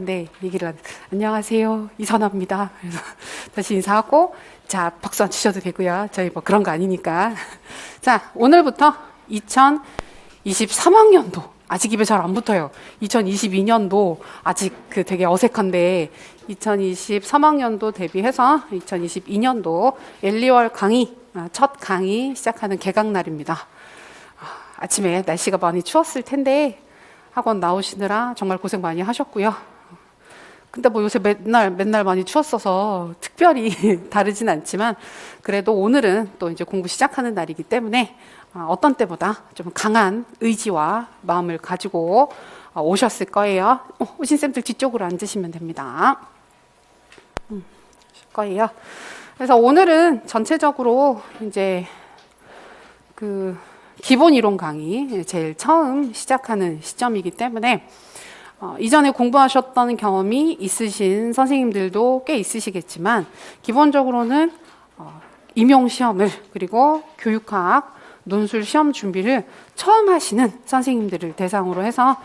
네, 안녕하세요. 이선아입니다. 그래서 다시 인사하고, 자, 박수 안 치셔도 되고요. 저희 뭐 그런 거 아니니까. 자, 오늘부터 2023학년도, 아직 입에 잘 안 붙어요. 2022년도, 아직 그 되게 어색한데, 2023학년도 대비해서 2022년도 1, 2월 강의, 첫 강의 시작하는 개강날입니다. 아침에 날씨가 많이 추웠을 텐데, 학원 나오시느라 정말 고생 많이 하셨고요. 근데 뭐 요새 맨날 많이 추웠어서 특별히 다르진 않지만 그래도 오늘은 또 이제 공부 시작하는 날이기 때문에 어떤 때보다 좀 강한 의지와 마음을 가지고 오셨을 거예요. 오신 쌤들 뒤쪽으로 앉으시면 됩니다. 거예요. 그래서 오늘은 전체적으로 이제 그 기본 이론 강의 제일 처음 시작하는 시점이기 때문에 이전에 공부하셨던 경험이 있으신 선생님들도 꽤 있으시겠지만 기본적으로는 임용시험을 그리고 교육학 논술 시험 준비를 처음 하시는 선생님들을 대상으로 해서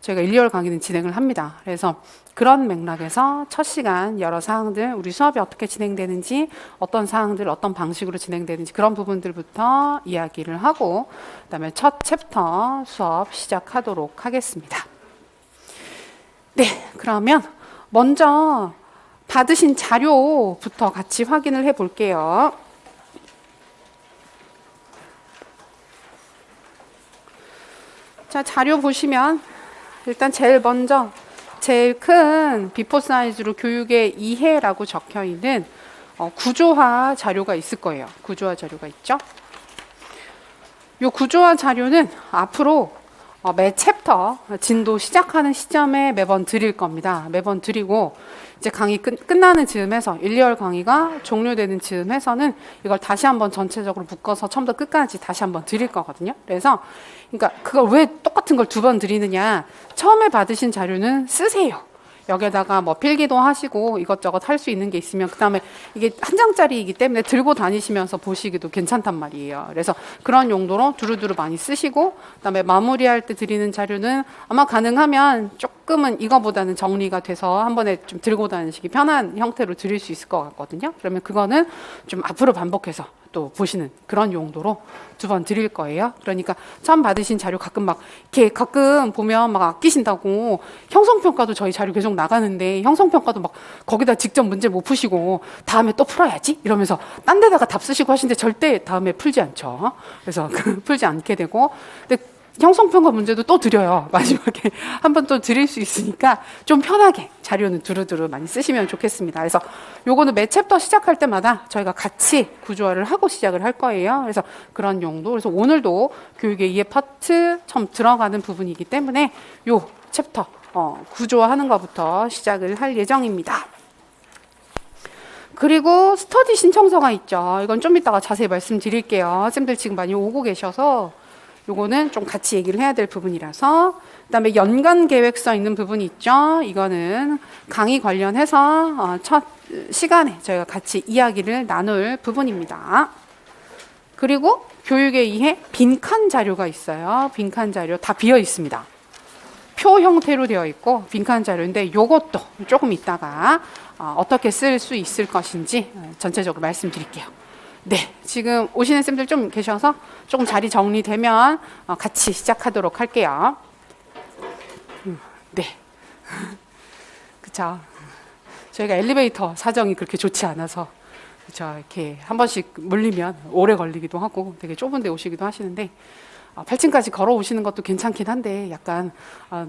저희가 1, 2월 강의는 진행을 합니다. 그래서 그런 맥락에서 첫 시간 여러 사항들, 우리 수업이 어떻게 진행되는지, 어떤 사항들, 어떤 방식으로 진행되는지 그런 부분들부터 이야기를 하고 그다음에 첫 챕터 수업 시작하도록 하겠습니다. 네, 그러면 먼저 받으신 자료부터 같이 확인을 해 볼게요. 자, 자료 보시면 일단 제일 먼저 제일 큰 비포 사이즈로 교육의 이해라고 적혀 있는 구조화 자료가 있을 거예요. 구조화 자료가 있죠. 이 구조화 자료는 앞으로 매 챕터 진도 시작하는 시점에 매번 드릴 겁니다. 매번 드리고 이제 강의 끝나는 즈음에서 1, 2월 강의가 종료되는 즈음에서는 이걸 다시 한번 전체적으로 묶어서 처음부터 끝까지 다시 한번 드릴 거거든요. 그래서 그러니까 그걸 왜 똑같은 걸 두 번 드리느냐. 처음에 받으신 자료는 쓰세요. 여기에다가 뭐 필기도 하시고 이것저것 할 수 있는 게 있으면 그다음에 이게 한 장짜리이기 때문에 들고 다니시면서 보시기도 괜찮단 말이에요. 그래서 그런 용도로 두루두루 많이 쓰시고 그다음에 마무리할 때 드리는 자료는 아마 가능하면 조금은 이거보다는 정리가 돼서 한 번에 좀 들고 다니시기 편한 형태로 드릴 수 있을 것 같거든요. 그러면 그거는 좀 앞으로 반복해서 또 보시는 그런 용도로 두 번 드릴 거예요. 그러니까 처음 받으신 자료 가끔 보면 막 아끼신다고 형성평가도 저희 자료 계속 나가는데 형성평가도 막 거기다 직접 문제 못 푸시고 다음에 또 풀어야지 이러면서 딴 데다가 답 쓰시고 하시는데 절대 다음에 풀지 않죠. 그래서 풀지 않게 되고 근데 형성평가 문제도 또 드려요. 마지막에 한 번 또 드릴 수 있으니까 좀 편하게 자료는 두루두루 많이 쓰시면 좋겠습니다. 그래서 요거는 매 챕터 시작할 때마다 저희가 같이 구조화를 하고 시작을 할 거예요. 그래서 그런 용도. 그래서 오늘도 교육의 이해 파트 처음 들어가는 부분이기 때문에 요 챕터 구조화하는 것부터 시작을 할 예정입니다. 그리고 스터디 신청서가 있죠. 이건 좀 이따가 자세히 말씀드릴게요. 쌤들 지금 많이 오고 계셔서 요거는 좀 같이 얘기를 해야 될 부분이라서 그다음에 연간 계획서 있는 부분이 있죠. 이거는 강의 관련해서 첫 시간에 저희가 같이 이야기를 나눌 부분입니다. 그리고 교육의 이해 빈칸 자료가 있어요. 빈칸 자료 다 비어 있습니다. 표 형태로 되어 있고 빈칸 자료인데 요것도 조금 이따가 어떻게 쓸 수 있을 것인지 전체적으로 말씀드릴게요. 네, 지금 오시는 쌤들 좀 계셔서 조금 자리 정리되면 같이 시작하도록 할게요. 네, 그쵸. 저희가 엘리베이터 사정이 그렇게 좋지 않아서 그쵸. 이렇게 한 번씩 물리면 오래 걸리기도 하고 되게 좁은 데 오시기도 하시는데 8층까지 걸어오시는 것도 괜찮긴 한데 약간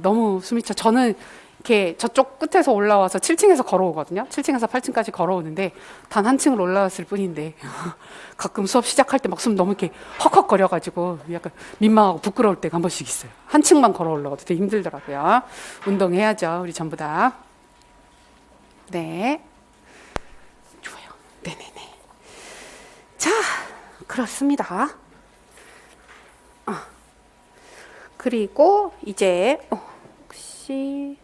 너무 숨이 차. 저는 이렇게 저쪽 끝에서 올라와서 7층에서 걸어오거든요. 7층에서 8층까지 걸어오는데 단 한 층을 올라왔을 뿐인데 가끔 수업 시작할 때 막 숨 너무 이렇게 헉헉거려가지고 약간 민망하고 부끄러울 때가 한 번씩 있어요. 한 층만 걸어 올라가도 되게 힘들더라고요. 운동해야죠, 우리 전부 다. 네, 좋아요. 네네네. 자, 그렇습니다. 그리고 이제 혹시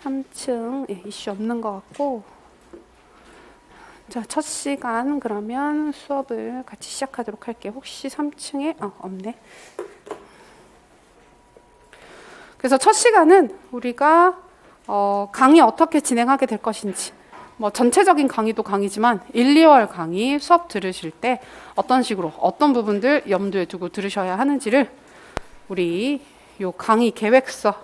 3층 이슈 없는 것 같고 자, 첫 시간 그러면 수업을 같이 시작하도록 할게요. 혹시 3층에 없네. 그래서 첫 시간은 우리가 강의 어떻게 진행하게 될 것인지, 뭐 전체적인 강의도 강의지만 1, 2월 강의 수업 들으실 때 어떤 식으로 어떤 부분들 염두에 두고 들으셔야 하는지를 우리 요 강의 계획서,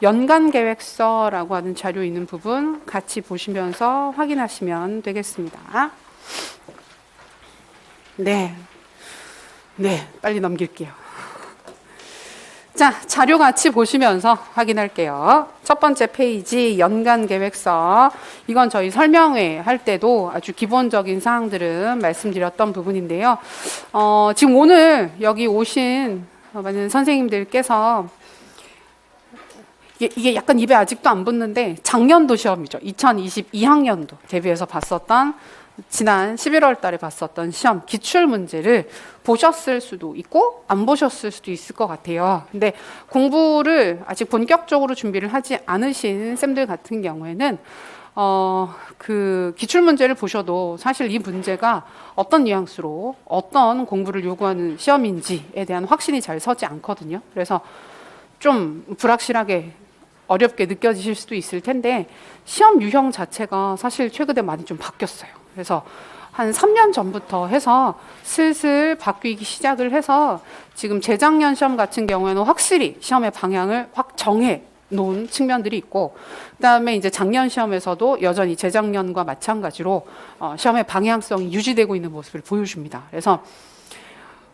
연간 계획서라고 하는 자료 있는 부분 같이 보시면서 확인하시면 되겠습니다. 네, 빨리 넘길게요. 자, 자료 같이 보시면서 확인할게요. 첫 번째 페이지 연간 계획서. 이건 저희 설명회 할 때도 아주 기본적인 사항들은 말씀드렸던 부분인데요. 지금 오늘 여기 오신 많은 선생님들께서 이게 약간 입에 아직도 안 붙는데 작년도 시험이죠. 2022학년도 대비해서 봤었던 지난 11월 달에 봤었던 시험 기출 문제를 보셨을 수도 있고 안 보셨을 수도 있을 것 같아요. 근데 공부를 아직 본격적으로 준비를 하지 않으신 쌤들 같은 경우에는 그 기출 문제를 보셔도 사실 이 문제가 어떤 뉘앙스로 어떤 공부를 요구하는 시험인지에 대한 확신이 잘 서지 않거든요. 그래서 좀 불확실하게 어렵게 느껴지실 수도 있을 텐데 시험 유형 자체가 사실 최근에 많이 좀 바뀌었어요. 그래서 한 3년 전부터 해서 슬슬 바뀌기 시작을 해서 지금 재작년 시험 같은 경우에는 확실히 시험의 방향을 확 정해 놓은 측면들이 있고, 그다음에 이제 작년 시험에서도 여전히 재작년과 마찬가지로 시험의 방향성이 유지되고 있는 모습을 보여줍니다. 그래서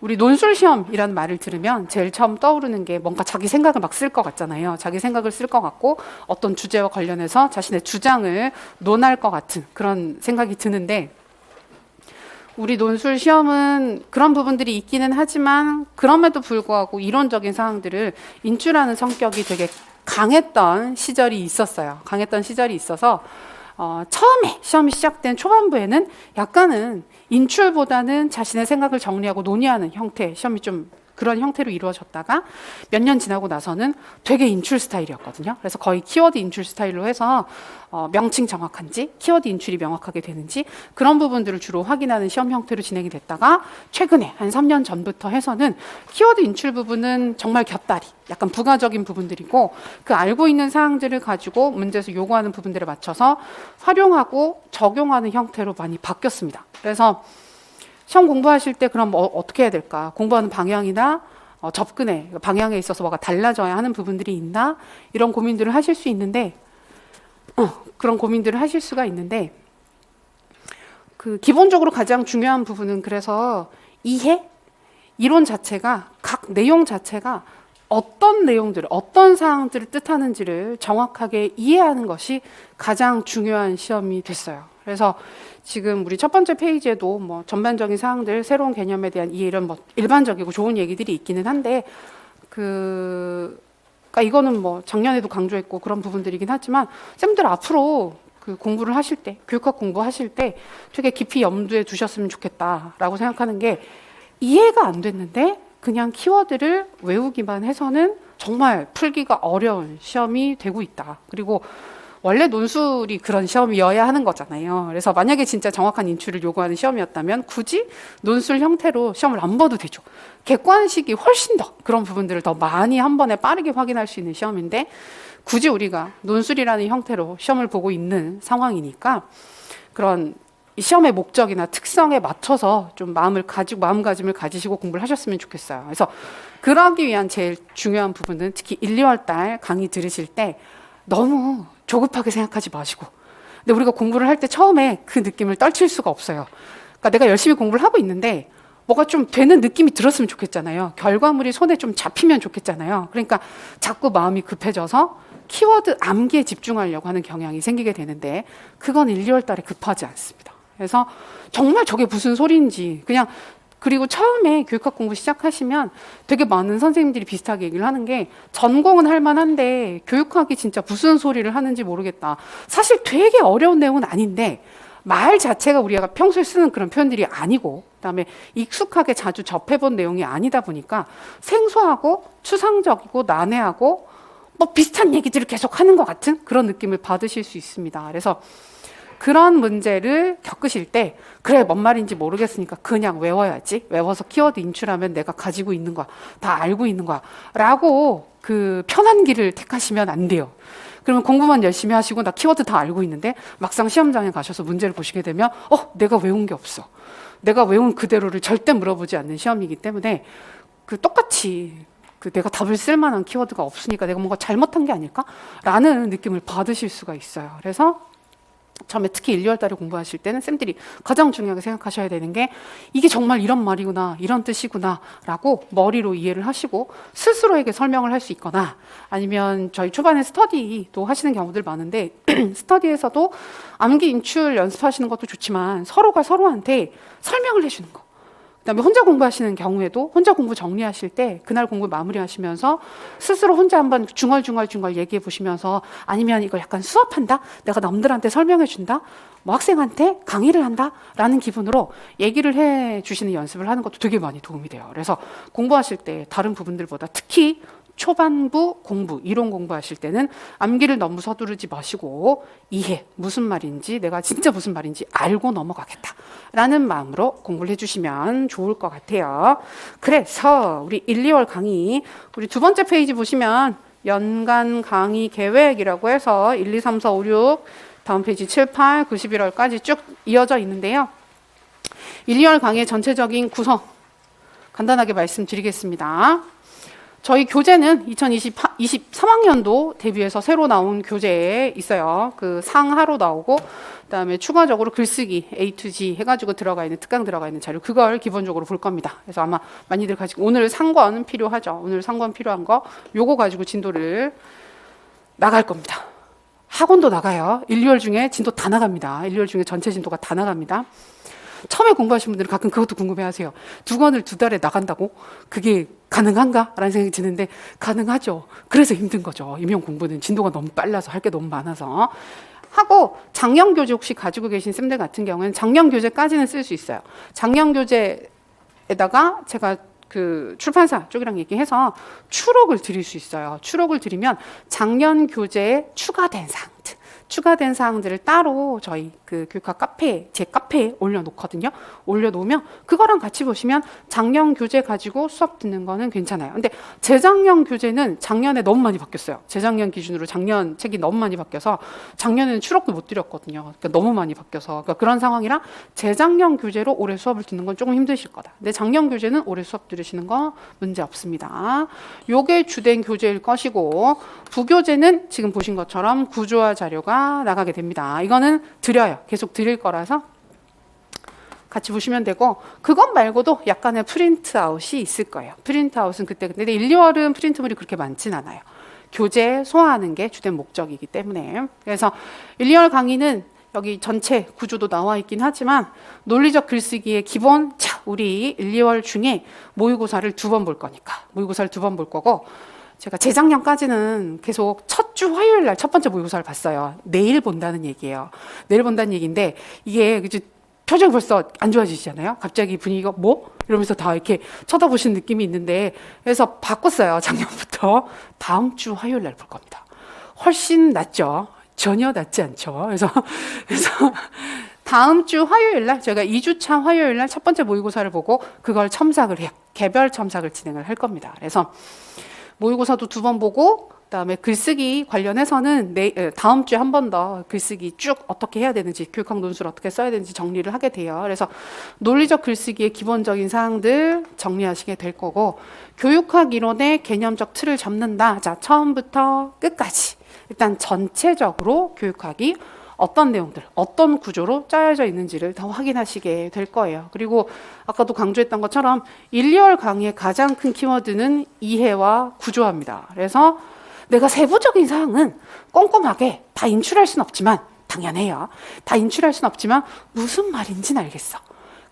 우리 논술 시험이라는 말을 들으면 제일 처음 떠오르는 게 뭔가 자기 생각을 막 쓸 것 같잖아요. 자기 생각을 쓸 것 같고 어떤 주제와 관련해서 자신의 주장을 논할 것 같은 그런 생각이 드는데, 우리 논술 시험은 그런 부분들이 있기는 하지만 그럼에도 불구하고 이론적인 사항들을 인출하는 성격이 되게 강했던 시절이 있었어요. 강했던 시절이 있어서 처음에 시험이 시작된 초반부에는 약간은 인출보다는 자신의 생각을 정리하고 논의하는 형태 시험이 좀 그런 형태로 이루어졌다가 몇 년 지나고 나서는 되게 인출 스타일이었거든요. 그래서 거의 키워드 인출 스타일로 해서 명칭 정확한지 키워드 인출이 명확하게 되는지 그런 부분들을 주로 확인하는 시험 형태로 진행이 됐다가 최근에 한 3년 전부터 해서는 키워드 인출 부분은 정말 곁다리 약간 부가적인 부분들이고 그 알고 있는 사항들을 가지고 문제에서 요구하는 부분들에 맞춰서 활용하고 적용하는 형태로 많이 바뀌었습니다. 그래서 시험 공부하실 때 그럼 어떻게 해야 될까? 공부하는 방향이나 접근의 방향에 있어서 뭐가 달라져야 하는 부분들이 있나? 이런 고민들을 하실 수 있는데 그런 고민들을 하실 수가 있는데 그 기본적으로 가장 중요한 부분은 그래서 이해? 이론 자체가 각 내용 자체가 어떤 내용들을 어떤 사항들을 뜻하는지를 정확하게 이해하는 것이 가장 중요한 시험이 됐어요. 그래서 지금 우리 첫 번째 페이지에도 뭐 전반적인 사항들, 새로운 개념에 대한 이해 이런 뭐 일반적이고 좋은 얘기들이 있기는 한데 그러니까 이거는 뭐 작년에도 강조했고 그런 부분들이긴 하지만 쌤들 앞으로 그 공부를 하실 때, 교육학 공부하실 때 되게 깊이 염두에 두셨으면 좋겠다라고 생각하는 게 이해가 안 됐는데 그냥 키워드를 외우기만 해서는 정말 풀기가 어려운 시험이 되고 있다. 그리고 원래 논술이 그런 시험이어야 하는 거잖아요. 그래서 만약에 진짜 정확한 인출을 요구하는 시험이었다면 굳이 논술 형태로 시험을 안 봐도 되죠. 객관식이 훨씬 더 그런 부분들을 더 많이 한 번에 빠르게 확인할 수 있는 시험인데 굳이 우리가 논술이라는 형태로 시험을 보고 있는 상황이니까 그런 시험의 목적이나 특성에 맞춰서 좀 마음가짐을 가지시고 공부를 하셨으면 좋겠어요. 그래서 그러기 위한 제일 중요한 부분은 특히 1, 2월 달 강의 들으실 때 너무 조급하게 생각하지 마시고, 근데 우리가 공부를 할 때 처음에 그 느낌을 떨칠 수가 없어요. 그러니까 내가 열심히 공부를 하고 있는데 뭐가 좀 되는 느낌이 들었으면 좋겠잖아요. 결과물이 손에 좀 잡히면 좋겠잖아요. 그러니까 자꾸 마음이 급해져서 키워드 암기에 집중하려고 하는 경향이 생기게 되는데 그건 1, 2월 달에 급하지 않습니다. 그래서 정말 저게 무슨 소리인지 그냥 그리고 처음에 교육학 공부 시작하시면 되게 많은 선생님들이 비슷하게 얘기를 하는 게 전공은 할 만한데 교육학이 진짜 무슨 소리를 하는지 모르겠다. 사실 되게 어려운 내용은 아닌데 말 자체가 우리가 평소에 쓰는 그런 표현들이 아니고 그다음에 익숙하게 자주 접해본 내용이 아니다 보니까 생소하고 추상적이고 난해하고 뭐 비슷한 얘기들을 계속 하는 것 같은 그런 느낌을 받으실 수 있습니다. 그래서 그런 문제를 겪으실 때 그래 뭔 말인지 모르겠으니까 그냥 외워야지, 외워서 키워드 인출하면 내가 가지고 있는 거야, 다 알고 있는 거야 라고 그 편한 길을 택하시면 안 돼요. 그러면 공부만 열심히 하시고 나 키워드 다 알고 있는데 막상 시험장에 가셔서 문제를 보시게 되면 내가 외운 게 없어. 내가 외운 그대로를 절대 물어보지 않는 시험이기 때문에 그 똑같이 그 내가 답을 쓸 만한 키워드가 없으니까 내가 뭔가 잘못한 게 아닐까라는 느낌을 받으실 수가 있어요. 그래서 처음에 특히 1, 2월 달에 공부하실 때는 쌤들이 가장 중요하게 생각하셔야 되는 게 이게 정말 이런 말이구나, 이런 뜻이구나 라고 머리로 이해를 하시고 스스로에게 설명을 할 수 있거나 아니면 저희 초반에 스터디도 하시는 경우들 많은데 스터디에서도 암기 인출 연습하시는 것도 좋지만 서로가 서로한테 설명을 해주는 거. 그다음에 혼자 공부하시는 경우에도 혼자 공부 정리하실 때 그날 공부 마무리하시면서 스스로 혼자 한번 중얼중얼 얘기해 보시면서 아니면 이걸 약간 수업한다? 내가 남들한테 설명해 준다? 뭐 학생한테 강의를 한다? 라는 기분으로 얘기를 해 주시는 연습을 하는 것도 되게 많이 도움이 돼요. 그래서 공부하실 때 다른 부분들보다 특히 초반부 공부, 이론 공부하실 때는 암기를 너무 서두르지 마시고 이해, 무슨 말인지 내가 진짜 무슨 말인지 알고 넘어가겠다라는 마음으로 공부를 해주시면 좋을 것 같아요. 그래서 우리 1, 2월 강의, 우리 두 번째 페이지 보시면 연간 강의 계획이라고 해서 1, 2, 3, 4, 5, 6 다음 페이지 7, 8, 9, 11월까지 쭉 이어져 있는데요. 1, 2월 강의의 전체적인 구성 간단하게 말씀드리겠습니다. 저희 교재는 2023학년도 대비해서 새로 나온 교재에 있어요. 그 상하로 나오고 그다음에 추가적으로 글쓰기 A to G 해가지고 들어가 있는 특강 들어가 있는 자료 그걸 기본적으로 볼 겁니다. 그래서 아마 많이들 가지고 오늘 상권 필요하죠. 오늘 상권 필요한 거 요거 가지고 진도를 나갈 겁니다. 학원도 나가요. 1, 2월 중에 진도 다 나갑니다. 1, 2월 중에 전체 진도가 다 나갑니다. 처음에 공부하신 분들은 가끔 그것도 궁금해하세요. 두 권을 두 달에 나간다고? 그게 가능한가? 라는 생각이 드는데 가능하죠. 그래서 힘든 거죠. 임용 공부는 진도가 너무 빨라서 할 게 너무 많아서. 하고 작년 교재 혹시 가지고 계신 쌤들 같은 경우는 작년 교재까지는 쓸 수 있어요. 작년 교재에다가 제가 그 출판사 쪽이랑 얘기해서 추록을 드릴 수 있어요. 추록을 드리면 작년 교재에 추가된 사항들을 따로 저희 그 교육학 카페, 제 카페에 올려놓거든요. 올려놓으면 그거랑 같이 보시면 작년 교재 가지고 수업 듣는 거는 괜찮아요. 근데 재작년 교재는 작년에 너무 많이 바뀌었어요. 재작년 기준으로 작년 책이 너무 많이 바뀌어서 작년에는 추록도 못 드렸거든요. 그러니까 너무 많이 바뀌어서 그러니까 그런 상황이라 재작년 교재로 올해 수업을 듣는 건 조금 힘드실 거다. 근데 작년 교재는 올해 수업 들으시는 거 문제 없습니다. 요게 주된 교재일 것이고 부교재는 지금 보신 것처럼 구조화 자료가 나가게 됩니다. 이거는 드려요. 계속 드릴 거라서 같이 보시면 되고 그것 말고도 약간의 프린트아웃이 있을 거예요. 프린트아웃은 그때 근데 1, 2월은 프린트물이 그렇게 많진 않아요. 교재 소화하는 게 주된 목적이기 때문에 그래서 1, 2월 강의는 여기 전체 구조도 나와 있긴 하지만 논리적 글쓰기의 기본 우리 1, 2월 중에 모의고사를 2번 볼 거니까 모의고사를 2번 볼 거고 제가 재작년까지는 계속 첫 주 화요일 날 첫 번째 모의고사를 봤어요. 내일 본다는 얘기예요. 내일 본다는 얘기인데 이게 표정이 벌써 안 좋아지시잖아요. 갑자기 분위기가 뭐? 이러면서 다 이렇게 쳐다보시는 느낌이 있는데 그래서 바꿨어요. 작년부터 다음 주 화요일 날 볼 겁니다. 훨씬 낫죠. 전혀 낫지 않죠. 그래서 다음 주 화요일 날 제가 2주차 화요일 날 첫 번째 모의고사를 보고 그걸 첨삭을 해요. 개별 첨삭을 진행을 할 겁니다. 그래서 모의고사도 2번 보고 그다음에 글쓰기 관련해서는 다음 주에 한 번 더 글쓰기 쭉 어떻게 해야 되는지 교육학 논술을 어떻게 써야 되는지 정리를 하게 돼요. 그래서 논리적 글쓰기의 기본적인 사항들 정리하시게 될 거고 교육학 이론의 개념적 틀을 잡는다. 자, 처음부터 끝까지 일단 전체적으로 교육학이 어떤 내용들, 어떤 구조로 짜여져 있는지를 더 확인하시게 될 거예요. 그리고 아까도 강조했던 것처럼 1, 2월 강의의 가장 큰 키워드는 이해와 구조화입니다. 그래서 내가 세부적인 사항은 꼼꼼하게 다 인출할 수는 없지만 당연해요. 다 인출할 수는 없지만 무슨 말인지는 알겠어.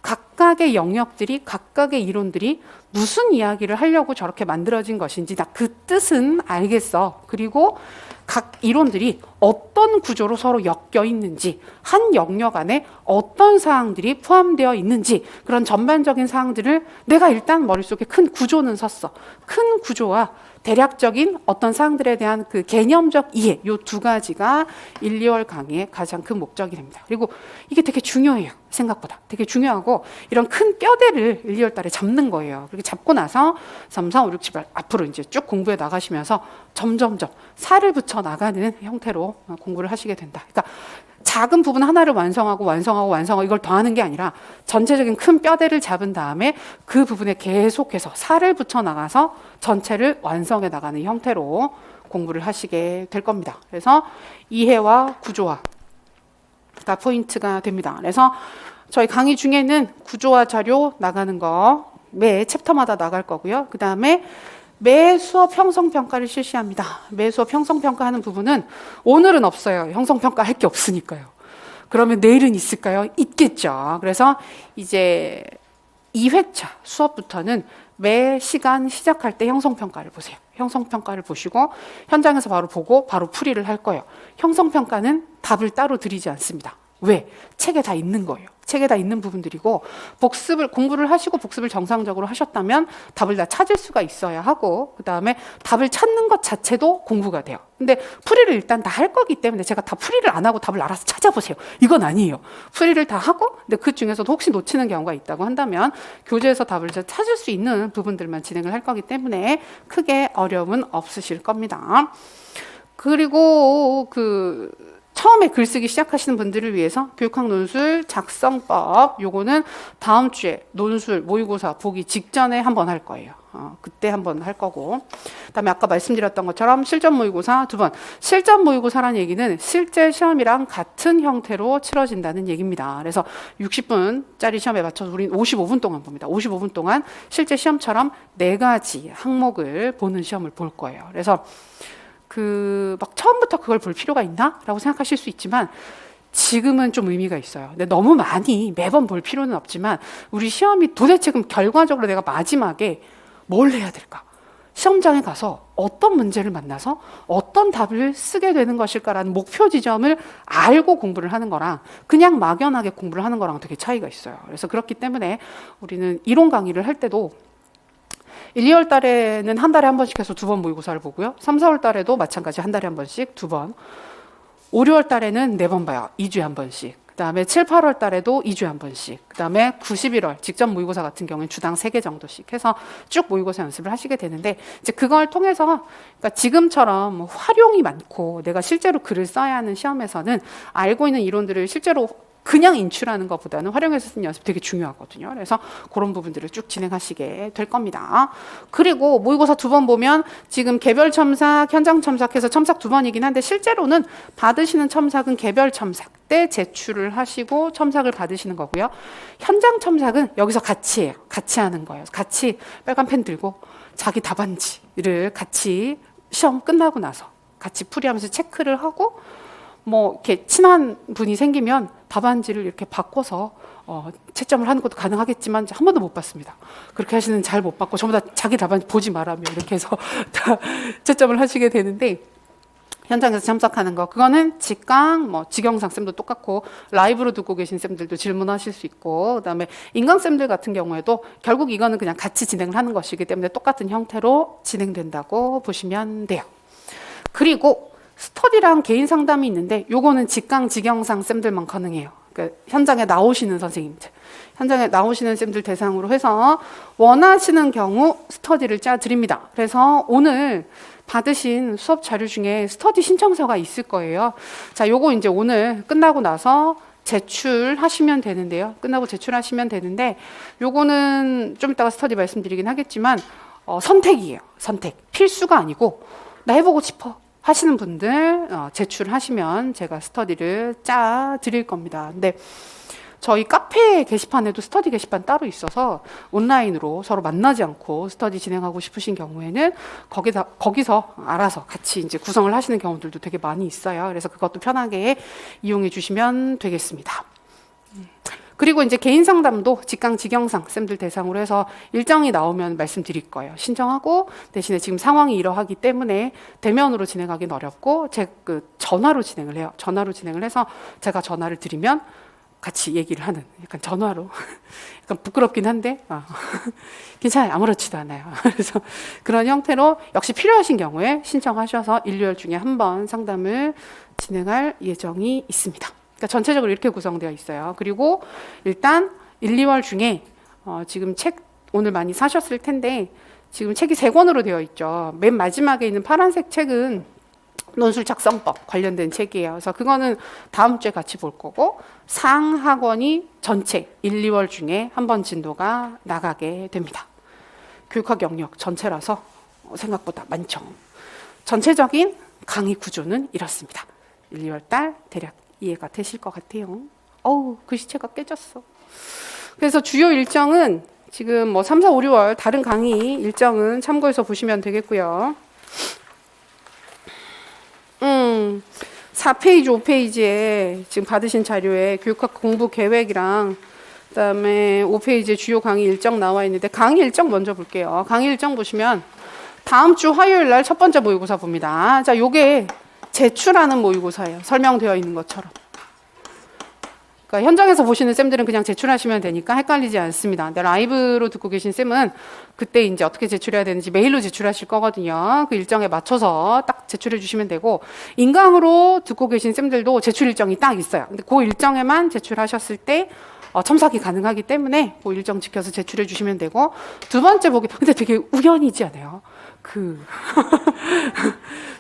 각각의 영역들이 각각의 이론들이 무슨 이야기를 하려고 저렇게 만들어진 것인지 나 그 뜻은 알겠어. 그리고 각 이론들이 어떤 구조로 서로 엮여 있는지 한 영역 안에 어떤 사항들이 포함되어 있는지 그런 전반적인 사항들을 내가 일단 머릿속에 큰 구조는 섰어. 큰 구조와 대략적인 어떤 사항들에 대한 그 개념적 이해, 요 두 가지가 1, 2월 강의의 가장 큰 목적이 됩니다. 그리고 이게 되게 중요해요. 생각보다 되게 중요하고 이런 큰 뼈대를 1, 2월 달에 잡는 거예요. 그렇게 잡고 나서 3, 4, 5, 6, 7, 8 앞으로 이제 쭉 공부해 나가시면서 점점점 살을 붙여 나가는 형태로 공부를 하시게 된다. 그러니까 작은 부분 하나를 완성하고 이걸 더하는 게 아니라 전체적인 큰 뼈대를 잡은 다음에 그 부분에 계속해서 살을 붙여 나가서 전체를 완성해 나가는 형태로 공부를 하시게 될 겁니다. 그래서 이해와 구조화가 포인트가 됩니다. 그래서 저희 강의 중에는 구조화 자료 나가는 거 매 챕터마다 나갈 거고요. 그 다음에 매 수업 형성평가를 실시합니다. 매 수업 형성평가하는 부분은 오늘은 없어요. 형성평가 할 게 없으니까요. 그러면 내일은 있을까요? 있겠죠. 그래서 이제 2회차 수업부터는 매 시간 시작할 때 형성평가를 보세요. 형성평가를 보시고 현장에서 바로 보고 바로 풀이를 할 거예요. 형성평가는 답을 따로 드리지 않습니다. 왜? 책에 다 있는 거예요. 책에 다 있는 부분들이고 공부를 하시고 복습을 정상적으로 하셨다면 답을 다 찾을 수가 있어야 하고 그 다음에 답을 찾는 것 자체도 공부가 돼요. 근데 풀이를 일단 다 할 거기 때문에 제가 다 풀이를 안 하고 답을 알아서 찾아보세요. 이건 아니에요. 풀이를 다 하고 근데 그 중에서도 혹시 놓치는 경우가 있다고 한다면 교재에서 답을 찾을 수 있는 부분들만 진행을 할 거기 때문에 크게 어려움은 없으실 겁니다. 그리고 처음에 글쓰기 시작하시는 분들을 위해서 교육학 논술 작성법 요거는 다음 주에 논술 모의고사 보기 직전에 한번 할 거예요. 그때 한번 할 거고 그다음에 아까 말씀드렸던 것처럼 실전 모의고사 2번. 실전 모의고사라는 얘기는 실제 시험이랑 같은 형태로 치러진다는 얘기입니다. 그래서 60분짜리 시험에 맞춰서 우리는 55분 동안 봅니다. 55분 동안 실제 시험처럼 4가지 항목을 보는 시험을 볼 거예요. 그래서 막 처음부터 그걸 볼 필요가 있나? 라고 생각하실 수 있지만 지금은 좀 의미가 있어요. 근데 너무 많이 매번 볼 필요는 없지만 우리 시험이 도대체 그럼 결과적으로 내가 마지막에 뭘 해야 될까? 시험장에 가서 어떤 문제를 만나서 어떤 답을 쓰게 되는 것일까라는 목표 지점을 알고 공부를 하는 거랑 그냥 막연하게 공부를 하는 거랑 되게 차이가 있어요. 그래서 그렇기 때문에 우리는 이론 강의를 할 때도 1, 2월 달에는 한 달에 한 번씩 해서 2번 모의고사를 보고요. 3, 4월 달에도 마찬가지 한 달에 한 번씩 2번. 5, 6월 달에는 4번 봐요. 2주에 한 번씩. 그 다음에 7, 8월 달에도 2주에 한 번씩. 그 다음에 9, 11월 직접 모의고사 같은 경우는 주당 3개 정도씩 해서 쭉 모의고사 연습을 하시게 되는데 이제 그걸 통해서 그러니까 지금처럼 활용이 많고 내가 실제로 글을 써야 하는 시험에서는 알고 있는 이론들을 실제로 그냥 인출하는 것보다는 활용해서 쓰는 연습 되게 중요하거든요. 그래서 그런 부분들을 쭉 진행하시게 될 겁니다. 그리고 모의고사 2번 보면 지금 개별 첨삭, 현장 첨삭해서 첨삭 2번이긴 한데 실제로는 받으시는 첨삭은 개별 첨삭 때 제출을 하시고 첨삭을 받으시는 거고요. 현장 첨삭은 여기서 같이 해요. 같이 하는 거예요. 같이 빨간 펜 들고 자기 답안지를 같이 시험 끝나고 나서 같이 풀이하면서 체크를 하고 뭐 이렇게 친한 분이 생기면 답안지를 이렇게 바꿔서 채점을 하는 것도 가능하겠지만 한 번도 못 봤습니다. 그렇게 하시는 잘 못 받고 전부 다 자기 답안지 보지 말라며 이렇게 해서 다 채점을 하시게 되는데 현장에서 참석하는 거 그거는 직강, 직영상 쌤도 똑같고 라이브로 듣고 계신 쌤들도 질문하실 수 있고 그다음에 인강 쌤들 같은 경우에도 결국 이거는 그냥 같이 진행을 하는 것이기 때문에 똑같은 형태로 진행된다고 보시면 돼요. 그리고 스터디랑 개인 상담이 있는데 요거는 직강, 직영상 쌤들만 가능해요. 그러니까 현장에 나오시는 선생님들, 현장에 나오시는 쌤들 대상으로 해서 원하시는 경우 스터디를 짜드립니다. 그래서 오늘 받으신 수업 자료 중에 스터디 신청서가 있을 거예요. 자, 요거 이제 오늘 끝나고 나서 제출하시면 되는데요. 끝나고 제출하시면 되는데 요거는 좀 이따가 스터디 말씀드리긴 하겠지만 선택이에요. 선택. 필수가 아니고 나 해보고 싶어 하시는 분들 제출하시면 제가 스터디를 짜 드릴 겁니다. 근데 저희 카페 게시판에도 스터디 게시판 따로 있어서 온라인으로 서로 만나지 않고 스터디 진행하고 싶으신 경우에는 거기서 알아서 같이 이제 구성을 하시는 경우들도 되게 많이 있어요. 그래서 그것도 편하게 이용해 주시면 되겠습니다. 그리고 이제 개인 상담도 직강, 직영상 쌤들 대상으로 해서 일정이 나오면 말씀드릴 거예요. 신청하고 대신에 지금 상황이 이러하기 때문에 대면으로 진행하기는 어렵고 전화로 진행을 해요. 전화로 진행을 해서 제가 전화를 드리면 같이 얘기를 하는 약간 전화로 약간 부끄럽긴 한데 괜찮아요. 아무렇지도 않아요. 그래서 그런 형태로 역시 필요하신 경우에 신청하셔서 1, 2월 중에 한번 상담을 진행할 예정이 있습니다. 그러니까 전체적으로 이렇게 구성되어 있어요. 그리고 일단 1, 2월 중에 지금 책 오늘 많이 사셨을 텐데 지금 책이 3권으로 되어 있죠. 맨 마지막에 있는 파란색 책은 논술 작성법 관련된 책이에요. 그래서 그거는 다음 주에 같이 볼 거고 상하권이 전체 1, 2월 중에 한 번 진도가 나가게 됩니다. 교육학 영역 전체라서 생각보다 많죠. 전체적인 강의 구조는 이렇습니다. 1, 2월 달 대략 이해가 되실 것 같아요. 어우, 글씨체가 깨졌어. 그래서 주요 일정은 지금 뭐 3, 4, 5, 6월 다른 강의 일정은 참고해서 보시면 되겠고요. 4페이지, 5페이지에 지금 받으신 자료에 교육학 공부 계획이랑 그다음에 5페이지에 주요 강의 일정 나와 있는데 강의 일정 먼저 볼게요. 강의 일정 보시면 다음 주 화요일 날 첫 번째 모의고사 봅니다. 자, 요게 제출하는 모의고사예요. 설명되어 있는 것처럼. 그러니까 현장에서 보시는 쌤들은 그냥 제출하시면 되니까 헷갈리지 않습니다. 근데 라이브로 듣고 계신 쌤은 그때 이제 어떻게 제출해야 되는지 메일로 제출하실 거거든요. 그 일정에 맞춰서 딱 제출해 주시면 되고 인강으로 듣고 계신 쌤들도 제출 일정이 딱 있어요. 근데 그 일정에만 제출하셨을 때 첨삭이 가능하기 때문에 그 일정 지켜서 제출해 주시면 되고 두 번째 보기 근데 되게 우연이지 않아요?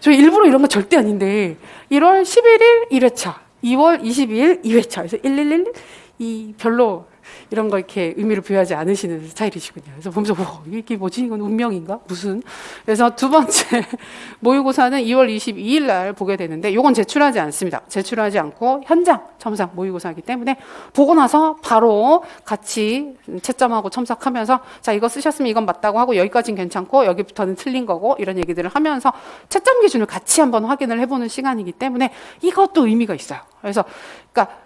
저 일부러 이런 거 절대 아닌데 1월 11일 1회차 2월 22일 2회차 그래서 111 이 별로 이런 거 이렇게 의미를 부여하지 않으시는 스타일이시군요. 그래서 보면서 이게 뭐지? 이건 운명인가? 무슨? 그래서 두 번째 모의고사는 2월 22일 날 보게 되는데 이건 제출하지 않습니다. 제출하지 않고 현장 첨삭 모의고사이기 때문에 보고 나서 바로 같이 채점하고 첨삭하면서 자 이거 쓰셨으면 이건 맞다고 하고 여기까지는 괜찮고 여기부터는 틀린 거고 이런 얘기들을 하면서 채점 기준을 같이 한번 확인을 해보는 시간이기 때문에 이것도 의미가 있어요. 그래서 그러니까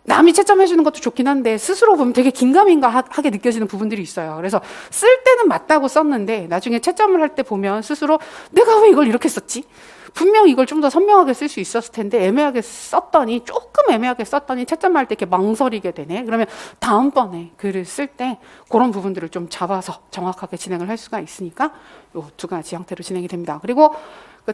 남이 채점해 주는 것도 좋긴 한데 스스로 보면 되게 긴가민가하게 느껴지는 부분들이 있어요. 그래서 쓸 때는 맞다고 썼는데 나중에 채점을 할 때 보면 스스로 내가 왜 이걸 이렇게 썼지? 분명 이걸 좀 더 선명하게 쓸 수 있었을 텐데 애매하게 썼더니 조금 애매하게 썼더니 채점할 때 이렇게 망설이게 되네. 그러면 다음번에 글을 쓸 때 그런 부분들을 좀 잡아서 정확하게 진행을 할 수가 있으니까 이 두 가지 형태로 진행이 됩니다. 그리고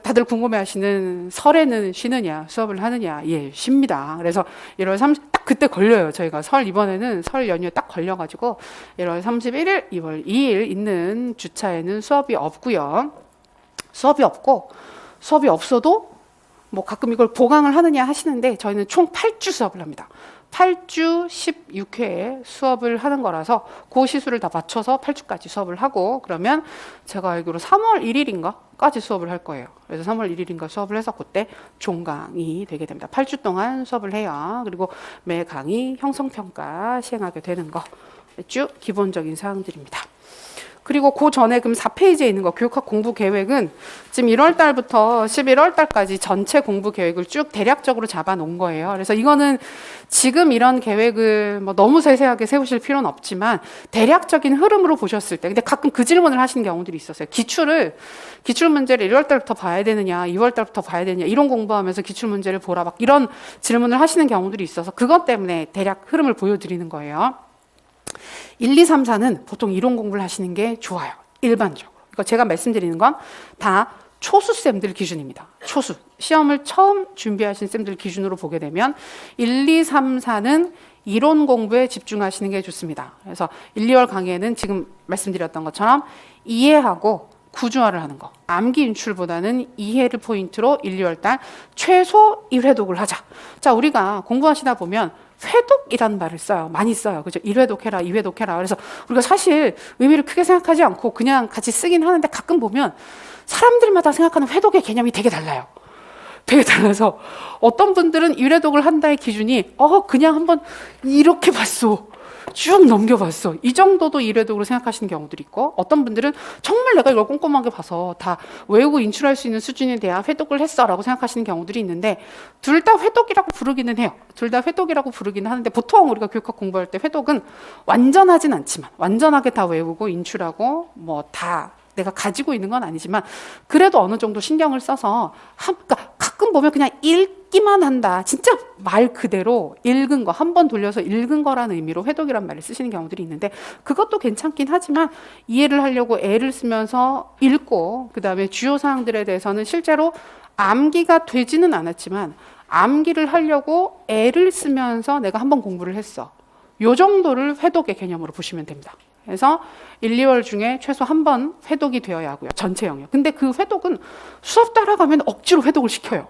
다들 궁금해하시는 설에는 쉬느냐 수업을 하느냐 예 쉽니다. 그래서 1월 30 딱 그때 걸려요. 저희가 설 이번에는 설 연휴에 딱 걸려가지고 1월 31일 2월 2일 있는 주차에는 수업이 없고요. 수업이 없고 수업이 없어도 뭐 가끔 이걸 보강을 하느냐 하시는데 저희는 총 8주 수업을 합니다. 8주 16회 수업을 하는 거라서 그 시수를 다 맞춰서 8주까지 수업을 하고 그러면 제가 알기로 3월 1일인가까지 수업을 할 거예요. 그래서 3월 1일인가 수업을 해서 그때 종강이 되게 됩니다. 8주 동안 수업을 해요. 그리고 매 강의 형성평가 시행하게 되는 거 쭉 기본적인 사항들입니다. 그리고 그 전에 그럼 4페이지에 있는 거 교육학 공부 계획은 지금 1월 달부터 11월 달까지 전체 공부 계획을 쭉 대략적으로 잡아 놓은 거예요. 그래서 이거는 지금 이런 계획을 뭐 너무 세세하게 세우실 필요는 없지만 대략적인 흐름으로 보셨을 때 근데 가끔 그 질문을 하시는 경우들이 있었어요. 기출 문제를 1월 달부터 봐야 되느냐 2월 달부터 봐야 되느냐 이런 공부하면서 기출 문제를 보라 막 이런 질문을 하시는 경우들이 있어서 그것 때문에 대략 흐름을 보여드리는 거예요. 1, 2, 3, 4는 보통 이론 공부를 하시는 게 좋아요. 일반적으로. 그러니까 제가 말씀드리는 건 다 초수쌤들 기준입니다. 초수. 시험을 처음 준비하신 쌤들 기준으로 보게 되면 1, 2, 3, 4는 이론 공부에 집중하시는 게 좋습니다. 그래서 1, 2월 강의에는 지금 말씀드렸던 것처럼 이해하고 구조화를 하는 거. 암기 인출보다는 이해를 포인트로 1, 2월 달 최소 1회독을 하자. 자, 우리가 공부하시다 보면 회독이라는 말을 써요. 많이 써요. 그죠? 1회독 해라, 2회독 해라. 그래서 우리가 사실 의미를 크게 생각하지 않고 그냥 같이 쓰긴 하는데 가끔 보면 사람들마다 생각하는 회독의 개념이 되게 달라요. 되게 달라서 어떤 분들은 1회독을 한다의 기준이 그냥 한번 이렇게 봤어. 쭉 넘겨봤어. 이 정도도 1회독으로 생각하시는 경우들이 있고 어떤 분들은 정말 내가 이걸 꼼꼼하게 봐서 다 외우고 인출할 수 있는 수준에 대한 회독을 했어 라고 생각하시는 경우들이 있는데 둘 다 회독이라고 부르기는 해요. 둘 다 회독이라고 부르기는 하는데 보통 우리가 교육학 공부할 때 회독은 완전하진 않지만 완전하게 다 외우고 인출하고 뭐 다 내가 가지고 있는 건 아니지만 그래도 어느 정도 신경을 써서 그러니까 가끔 보면 그냥 읽기만 한다. 진짜 말 그대로 읽은 거, 한 번 돌려서 읽은 거라는 의미로 회독이란 말을 쓰시는 경우들이 있는데 그것도 괜찮긴 하지만 이해를 하려고 애를 쓰면서 읽고 그다음에 주요 사항들에 대해서는 실제로 암기가 되지는 않았지만 암기를 하려고 애를 쓰면서 내가 한번 공부를 했어. 요 정도를 회독의 개념으로 보시면 됩니다. 그래서 1, 2월 중에 최소 한 번 회독이 되어야 하고요. 전체 영역. 근데 그 회독은 수업 따라가면 억지로 회독을 시켜요.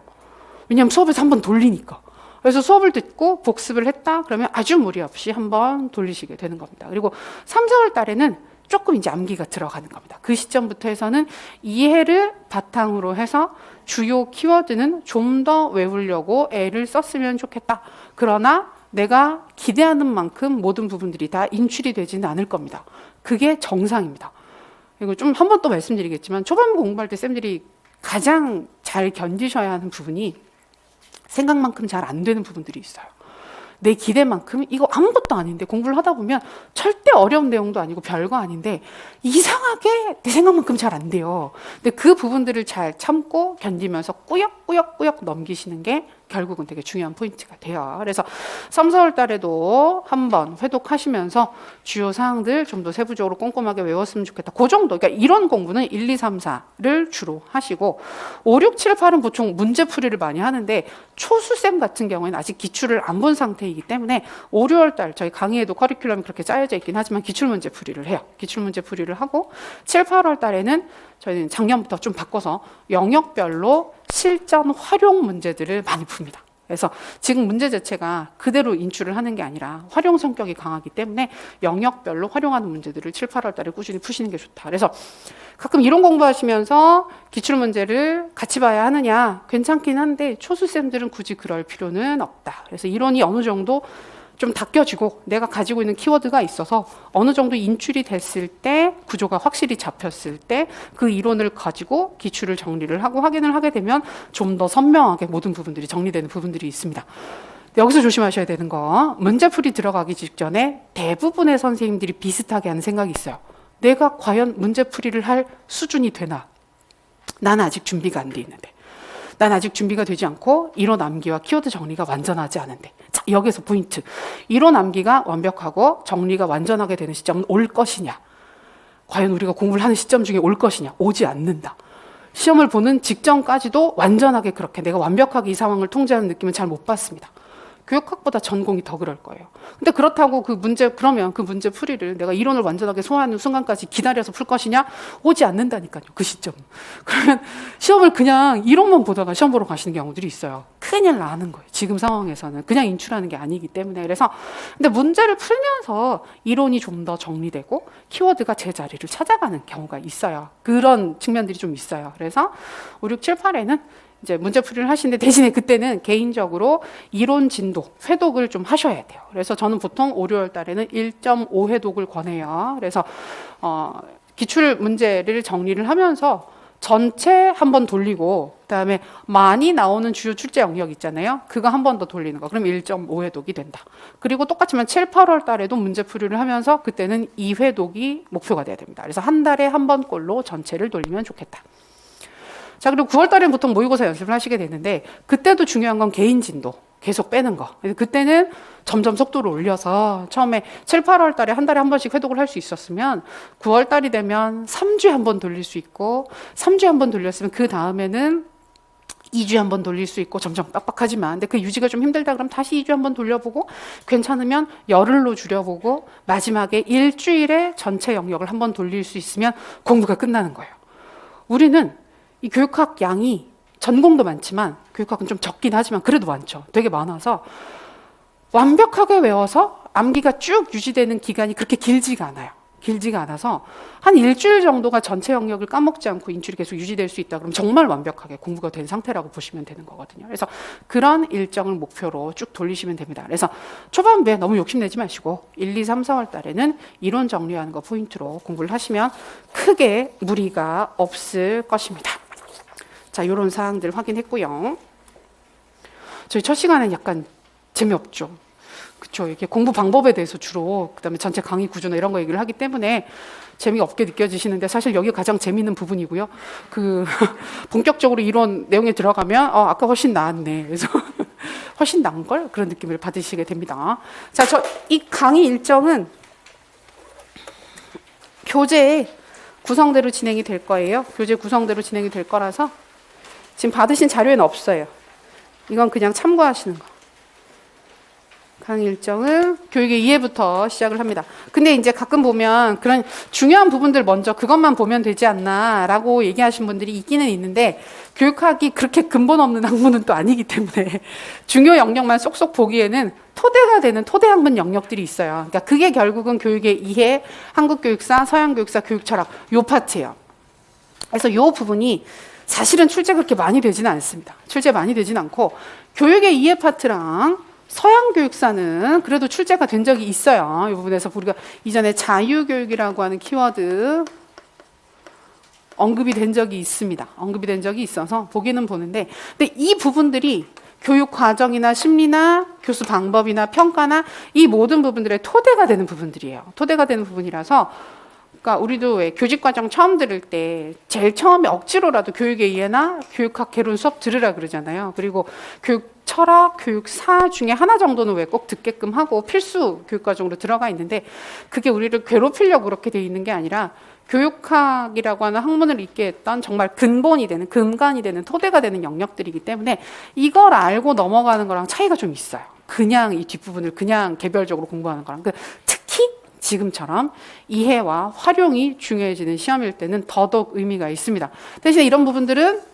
왜냐하면 수업에서 한 번 돌리니까. 그래서 수업을 듣고 복습을 했다 그러면 아주 무리 없이 한 번 돌리시게 되는 겁니다. 그리고 3, 4월 달에는 조금 이제 암기가 들어가는 겁니다. 그 시점부터 해서는 이해를 바탕으로 해서 주요 키워드는 좀 더 외우려고 애를 썼으면 좋겠다. 그러나 내가 기대하는 만큼 모든 부분들이 다 인출이 되지는 않을 겁니다. 그게 정상입니다. 그리고 좀 한 번 또 말씀드리겠지만 초반 공부할 때 쌤들이 가장 잘 견디셔야 하는 부분이 생각만큼 잘 안 되는 부분들이 있어요. 내 기대만큼 이거 아무것도 아닌데 공부를 하다 보면 절대 어려운 내용도 아니고 별거 아닌데 이상하게 내 생각만큼 잘 안 돼요. 근데 그 부분들을 잘 참고 견디면서 꾸역꾸역꾸역 넘기시는 게 결국은 되게 중요한 포인트가 돼요. 그래서 3, 4월 달에도 한번 회독하시면서 주요 사항들 좀 더 세부적으로 꼼꼼하게 외웠으면 좋겠다. 그 정도. 그러니까 이런 공부는 1, 2, 3, 4를 주로 하시고 5, 6, 7, 8은 보통 문제풀이를 많이 하는데 초수쌤 같은 경우에는 아직 기출을 안 본 상태이기 때문에 5, 6월 달 저희 강의에도 커리큘럼이 그렇게 짜여져 있긴 하지만 기출문제풀이를 해요. 기출문제풀이를 하고 7, 8월 달에는 저희는 작년부터 좀 바꿔서 영역별로 실전 활용 문제들을 많이 풉니다. 그래서 지금 문제 자체가 그대로 인출을 하는 게 아니라 활용 성격이 강하기 때문에 영역별로 활용하는 문제들을 7, 8월 달에 꾸준히 푸시는 게 좋다. 그래서 가끔 이론 공부하시면서 기출문제를 같이 봐야 하느냐 괜찮긴 한데 초수쌤들은 굳이 그럴 필요는 없다. 그래서 이론이 어느 정도 좀 닦여지고 내가 가지고 있는 키워드가 있어서 어느 정도 인출이 됐을 때 구조가 확실히 잡혔을 때 그 이론을 가지고 기출을 정리를 하고 확인을 하게 되면 좀 더 선명하게 모든 부분들이 정리되는 부분들이 있습니다. 여기서 조심하셔야 되는 거 문제풀이 들어가기 직전에 대부분의 선생님들이 비슷하게 하는 생각이 있어요. 내가 과연 문제풀이를 할 수준이 되나? 난 아직 준비가 안 돼 있는데. 난 아직 준비가 되지 않고 이론 암기와 키워드 정리가 완전하지 않은데. 자, 여기서 포인트. 이론 암기가 완벽하고 정리가 완전하게 되는 시점은 올 것이냐. 과연 우리가 공부를 하는 시점 중에 올 것이냐. 오지 않는다. 시험을 보는 직전까지도 완전하게 그렇게 내가 완벽하게 이 상황을 통제하는 느낌은 잘 못 받습니다. 교육학보다 전공이 더 그럴 거예요. 근데 그렇다고 그러면 그 문제 풀이를 내가 이론을 완전하게 소화하는 순간까지 기다려서 풀 것이냐? 오지 않는다니까요. 그 시점. 그러면 시험을 그냥 이론만 보다가 시험 보러 가시는 경우들이 있어요. 큰일 나는 거예요. 지금 상황에서는. 그냥 인출하는 게 아니기 때문에. 그래서 근데 문제를 풀면서 이론이 좀 더 정리되고 키워드가 제 자리를 찾아가는 경우가 있어요. 그런 측면들이 좀 있어요. 그래서 5, 6, 7, 8에는 이제 문제풀이를 하시는데 대신에 그때는 개인적으로 이론 진도, 회독을 좀 하셔야 돼요. 그래서 저는 보통 5, 6월 달에는 1.5 회독을 권해요. 그래서 기출 문제를 정리를 하면서 전체 한 번 돌리고 그다음에 많이 나오는 주요 출제 영역 있잖아요. 그거 한 번 더 돌리는 거. 그럼 1.5 회독이 된다. 그리고 똑같지만 7, 8월 달에도 문제풀이를 하면서 그때는 2회독이 목표가 돼야 됩니다. 그래서 한 달에 한 번꼴로 전체를 돌리면 좋겠다. 자, 그리고 9월 달에는 보통 모의고사 연습을 하시게 되는데 그때도 중요한 건 개인 진도 계속 빼는 거. 그때는 점점 속도를 올려서 처음에 7, 8월 달에 한 달에 한 번씩 회독을 할 수 있었으면 9월 달이 되면 3주에 한 번 돌릴 수 있고 3주에 한 번 돌렸으면 그 다음에는 2주에 한 번 돌릴 수 있고 점점 빡빡하지만 근데 그 유지가 좀 힘들다 그러면 다시 2주에 한 번 돌려보고 괜찮으면 열흘로 줄여보고 마지막에 일주일에 전체 영역을 한 번 돌릴 수 있으면 공부가 끝나는 거예요. 우리는 이 교육학 양이 전공도 많지만 교육학은 좀 적긴 하지만 그래도 많죠. 되게 많아서 완벽하게 외워서 암기가 쭉 유지되는 기간이 그렇게 길지가 않아요. 길지가 않아서 한 일주일 정도가 전체 영역을 까먹지 않고 인출이 계속 유지될 수 있다 그러면 정말 완벽하게 공부가 된 상태라고 보시면 되는 거거든요. 그래서 그런 일정을 목표로 쭉 돌리시면 됩니다. 그래서 초반부에 너무 욕심내지 마시고 1, 2, 3, 4월 달에는 이론 정리하는 거 포인트로 공부를 하시면 크게 무리가 없을 것입니다. 자, 이런 사항들 확인했고요. 저희 첫 시간엔 약간 재미없죠. 그렇죠. 이렇게 공부 방법에 대해서 주로 그다음에 전체 강의 구조나 이런 거 얘기를 하기 때문에 재미없게 느껴지시는데 사실 여기 가장 재미있는 부분이고요. 그 본격적으로 이론 내용에 들어가면 아까 훨씬 나았네. 그래서 훨씬 나은 걸 그런 느낌을 받으시게 됩니다. 자, 저 이 강의 일정은 교재 구성대로 진행이 될 거예요. 교재 구성대로 진행이 될 거라서 지금 받으신 자료에는 없어요. 이건 그냥 참고하시는 거. 강의 일정은 교육의 이해부터 시작을 합니다. 근데 이제 가끔 보면 그런 중요한 부분들 먼저 그것만 보면 되지 않나 라고 얘기하신 분들이 있기는 있는데 교육학이 그렇게 근본 없는 학문은 또 아니기 때문에 중요 영역만 쏙쏙 보기에는 토대가 되는 토대 학문 영역들이 있어요. 그러니까 그게 결국은 교육의 이해, 한국교육사, 서양교육사, 교육철학 요 파트예요. 그래서 요 부분이 사실은 출제 그렇게 많이 되지는 않습니다. 출제 많이 되지는 않고 교육의 이해 파트랑 서양 교육사는 그래도 출제가 된 적이 있어요. 이 부분에서 우리가 이전에 자유교육이라고 하는 키워드 언급이 된 적이 있습니다. 언급이 된 적이 있어서 보기는 보는데, 근데 이 부분들이 교육 과정이나 심리나 교수 방법이나 평가나 이 모든 부분들의 토대가 되는 부분들이에요. 토대가 되는 부분이라서 그러니까 우리도 왜 교직과정 처음 들을 때 제일 처음에 억지로라도 교육의 이해나 교육학 개론 수업 들으라 그러잖아요. 그리고 교육 철학, 교육사 중에 하나 정도는 왜 꼭 듣게끔 하고 필수 교육과정으로 들어가 있는데 그게 우리를 괴롭히려고 그렇게 돼 있는 게 아니라 교육학이라고 하는 학문을 읽게 했던 정말 근본이 되는, 근간이 되는, 토대가 되는 영역들이기 때문에 이걸 알고 넘어가는 거랑 차이가 좀 있어요. 그냥 이 뒷부분을 그냥 개별적으로 공부하는 거랑. 특히 지금처럼 이해와 활용이 중요해지는 시험일 때는 더더욱 의미가 있습니다. 대신에 이런 부분들은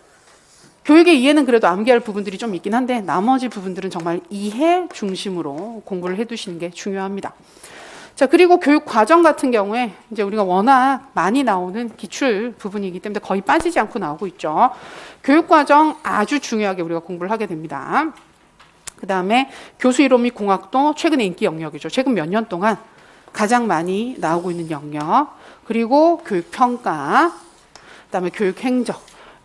교육의 이해는 그래도 암기할 부분들이 좀 있긴 한데 나머지 부분들은 정말 이해 중심으로 공부를 해두시는 게 중요합니다. 자, 그리고 교육 과정 같은 경우에 이제 우리가 워낙 많이 나오는 기출 부분이기 때문에 거의 빠지지 않고 나오고 있죠. 교육 과정 아주 중요하게 우리가 공부를 하게 됩니다. 그 다음에 교수 이론 및 공학도 최근에 인기 영역이죠. 최근 몇 년 동안 가장 많이 나오고 있는 영역. 그리고 교육 평가, 그 다음에 교육 행정.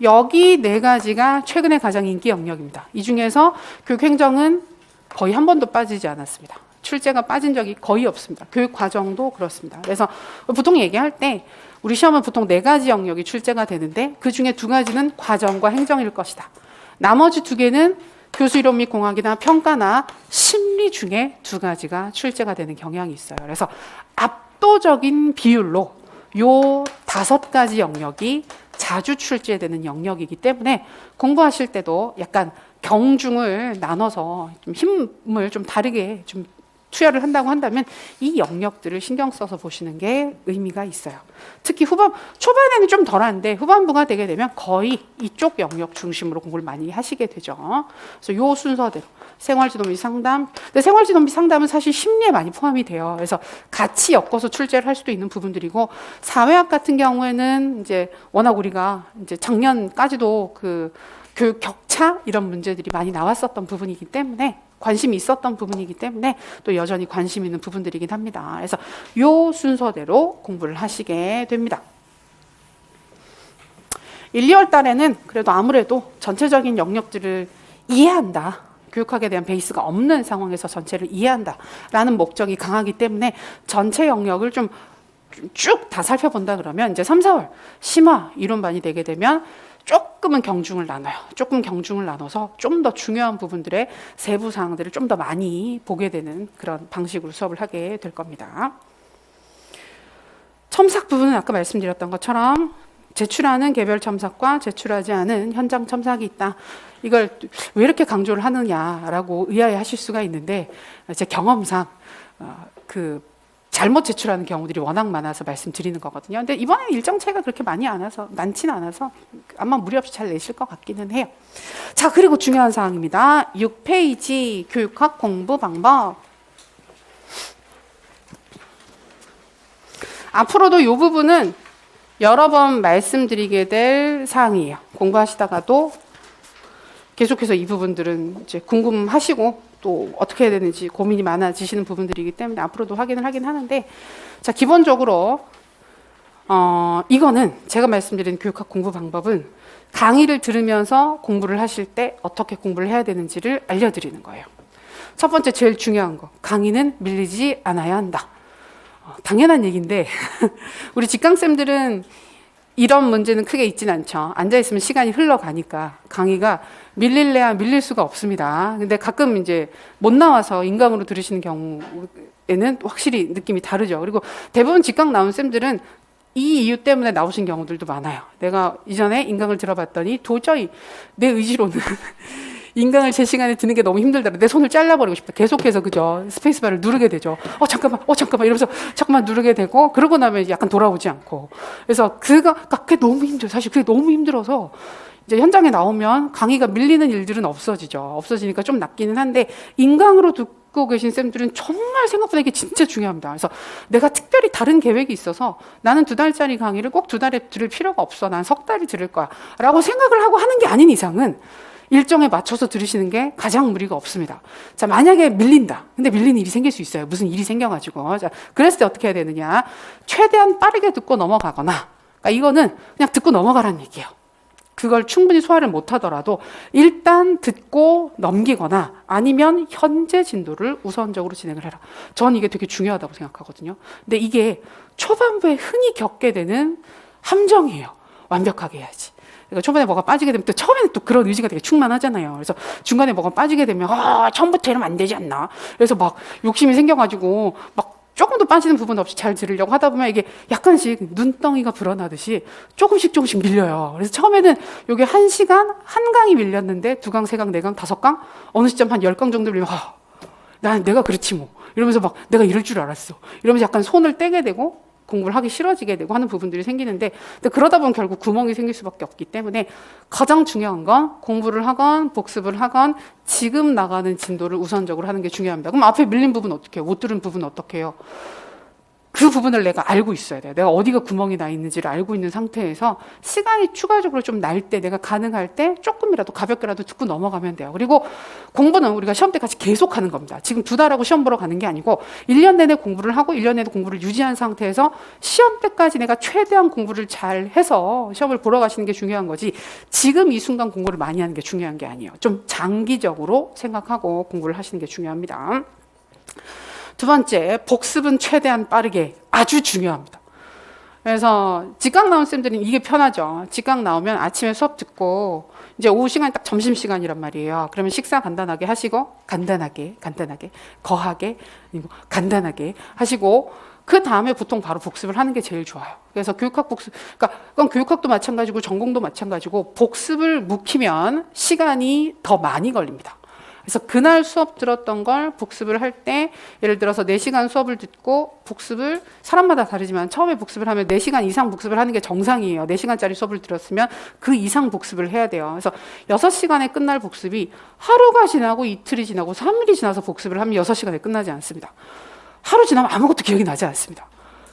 여기 네 가지가 최근에 가장 인기 영역입니다. 이 중에서 교육 행정은 거의 한 번도 빠지지 않았습니다. 출제가 빠진 적이 거의 없습니다. 교육 과정도 그렇습니다. 그래서 보통 얘기할 때 우리 시험은 보통 네 가지 영역이 출제가 되는데 그 중에 두 가지는 과정과 행정일 것이다. 나머지 두 개는 교수 이론 및 공학이나 평가나 심리 중에 두 가지가 출제가 되는 경향이 있어요. 그래서 압도적인 비율로 요 5가지 영역이 자주 출제되는 영역이기 때문에 공부하실 때도 약간 경중을 나눠서 좀 힘을 좀 다르게 좀 투여를 한다고 한다면 이 영역들을 신경 써서 보시는 게 의미가 있어요. 특히 초반에는 좀 덜한데 후반부가 되게 되면 거의 이쪽 영역 중심으로 공부를 많이 하시게 되죠. 그래서 요 순서대로 생활지도 및 상담. 근데 생활지도 및 상담은 사실 심리에 많이 포함이 돼요. 그래서 같이 엮어서 출제를 할 수도 있는 부분들이고 사회학 같은 경우에는 이제 워낙 우리가 이제 작년까지도 그 교육 격차 이런 문제들이 많이 나왔었던 부분이기 때문에 관심이 있었던 부분이기 때문에 또 여전히 관심 있는 부분들이긴 합니다. 그래서 요 순서대로 공부를 하시게 됩니다. 1, 2월 달에는 그래도 아무래도 전체적인 영역들을 이해한다. 교육학에 대한 베이스가 없는 상황에서 전체를 이해한다라는 목적이 강하기 때문에 전체 영역을 좀 쭉 다 살펴본다 그러면 이제 3, 4월 심화 이론반이 되게 되면 조금은 경중을 나눠요. 조금 경중을 나눠서 좀 더 중요한 부분들의 세부 사항들을 좀 더 많이 보게 되는 그런 방식으로 수업을 하게 될 겁니다. 첨삭 부분은 아까 말씀드렸던 것처럼 제출하는 개별 첨삭과 제출하지 않은 현장 첨삭이 있다. 이걸 왜 이렇게 강조를 하느냐라고 의아해하실 수가 있는데 제 경험상 잘못 제출하는 경우들이 워낙 많아서 말씀드리는 거거든요. 근데 이번에 일정 차이가 그렇게 많지는 않아서 아마 무리 없이 잘 내실 것 같기는 해요. 자, 그리고 중요한 사항입니다. 6페이지 교육학 공부 방법. 앞으로도 이 부분은 여러 번 말씀드리게 될 사항이에요. 공부하시다가도 계속해서 이 부분들은 이제 궁금하시고 또 어떻게 해야 되는지 고민이 많아지시는 부분들이기 때문에 앞으로도 확인을 하긴 하는데, 자, 기본적으로 이거는 제가 말씀드린 교육학 공부 방법은 강의를 들으면서 공부를 하실 때 어떻게 공부를 해야 되는지를 알려드리는 거예요. 첫 번째 제일 중요한 거, 강의는 밀리지 않아야 한다. 당연한 얘기인데 우리 직강쌤들은 이런 문제는 크게 있진 않죠. 앉아있으면 시간이 흘러가니까 강의가 밀릴래야 밀릴 수가 없습니다. 근데 가끔 이제 못 나와서 인강으로 들으시는 경우에는 확실히 느낌이 다르죠. 그리고 대부분 직강 나온 쌤들은 이 이유 때문에 나오신 경우들도 많아요. 내가 이전에 인강을 들어봤더니 도저히 내 의지로는 인강을 제 시간에 듣는 게 너무 힘들더라. 내 손을 잘라버리고 싶다. 계속해서 그죠. 스페이스바를 누르게 되죠. 잠깐만 이러면서 잠깐만 누르게 되고 그러고 나면 이제 약간 돌아오지 않고. 그래서 그게 너무 힘들어요. 사실 그게 너무 힘들어서 이제 현장에 나오면 강의가 밀리는 일들은 없어지죠. 없어지니까 좀 낫기는 한데 인강으로 듣고 계신 쌤들은 정말 생각보다 이게 진짜 중요합니다. 그래서 내가 특별히 다른 계획이 있어서 나는 2달짜리 강의를 꼭 2달에 들을 필요가 없어. 난 3달이 들을 거야. 라고 생각을 하고 하는 게 아닌 이상은 일정에 맞춰서 들으시는 게 가장 무리가 없습니다. 자, 만약에 밀린다. 근데 밀리는 일이 생길 수 있어요. 무슨 일이 생겨가지고. 자, 그랬을 때 어떻게 해야 되느냐. 최대한 빠르게 듣고 넘어가거나. 그러니까 이거는 그냥 듣고 넘어가라는 얘기예요. 그걸 충분히 소화를 못 하더라도 일단 듣고 넘기거나 아니면 현재 진도를 우선적으로 진행을 해라. 전 이게 되게 중요하다고 생각하거든요. 근데 이게 초반부에 흔히 겪게 되는 함정이에요. 완벽하게 해야지. 그러니까 초반에 뭐가 빠지게 되면 또 처음에는 또 그런 의지가 되게 충만하잖아요. 그래서 중간에 뭐가 빠지게 되면 처음부터 이러면 안 되지 않나. 그래서 막 욕심이 생겨가지고 막 조금도 빠지는 부분 없이 잘 들으려고 하다 보면 이게 약간씩 눈덩이가 불어나듯이 조금씩 밀려요. 그래서 처음에는 요게 1시간 한 강이 밀렸는데 2강, 3강, 4강, 5강 어느 시점 한 10강 정도 밀리면 내가 그렇지 뭐 이러면서 막 내가 이럴 줄 알았어 이러면서 약간 손을 떼게 되고 공부를 하기 싫어지게 되고 하는 부분들이 생기는데 근데 그러다 보면 결국 구멍이 생길 수밖에 없기 때문에 가장 중요한 건 공부를 하건 복습을 하건 지금 나가는 진도를 우선적으로 하는 게 중요합니다. 그럼 앞에 밀린 부분 어떻게 해요? 못 들은 부분 어떻게 해요? 그 부분을 내가 알고 있어야 돼요. 내가 어디가 구멍이 나 있는지를 알고 있는 상태에서 시간이 추가적으로 좀 날 때 내가 가능할 때 조금이라도 가볍게라도 듣고 넘어가면 돼요. 그리고 공부는 우리가 시험 때까지 계속 하는 겁니다. 지금 2달하고 시험 보러 가는 게 아니고 1년 내내 공부를 하고 1년 내내 공부를 유지한 상태에서 시험 때까지 내가 최대한 공부를 잘 해서 시험을 보러 가시는 게 중요한 거지 지금 이 순간 공부를 많이 하는 게 중요한 게 아니에요. 좀 장기적으로 생각하고 공부를 하시는 게 중요합니다. 두 번째, 복습은 최대한 빠르게 아주 중요합니다. 그래서 직강 나온 쌤들은 이게 편하죠. 직강 나오면 아침에 수업 듣고 이제 오후 시간이 딱 점심시간이란 말이에요. 그러면 식사 간단하게 하시고 간단하게 거하게 그리고 간단하게 하시고 그 다음에 보통 바로 복습을 하는 게 제일 좋아요. 그래서 교육학 복습, 그러니까 그건 교육학도 마찬가지고 전공도 마찬가지고 복습을 묵히면 시간이 더 많이 걸립니다. 그래서 그날 수업 들었던 걸 복습을 할 때 예를 들어서 4시간 수업을 듣고 복습을 사람마다 다르지만 처음에 복습을 하면 4시간 이상 복습을 하는 게 정상이에요. 4시간짜리 수업을 들었으면 그 이상 복습을 해야 돼요. 그래서 6시간에 끝날 복습이 하루가 지나고 이틀이 지나고 3일이 지나서 복습을 하면 6시간에 끝나지 않습니다. 하루 지나면 아무것도 기억이 나지 않습니다.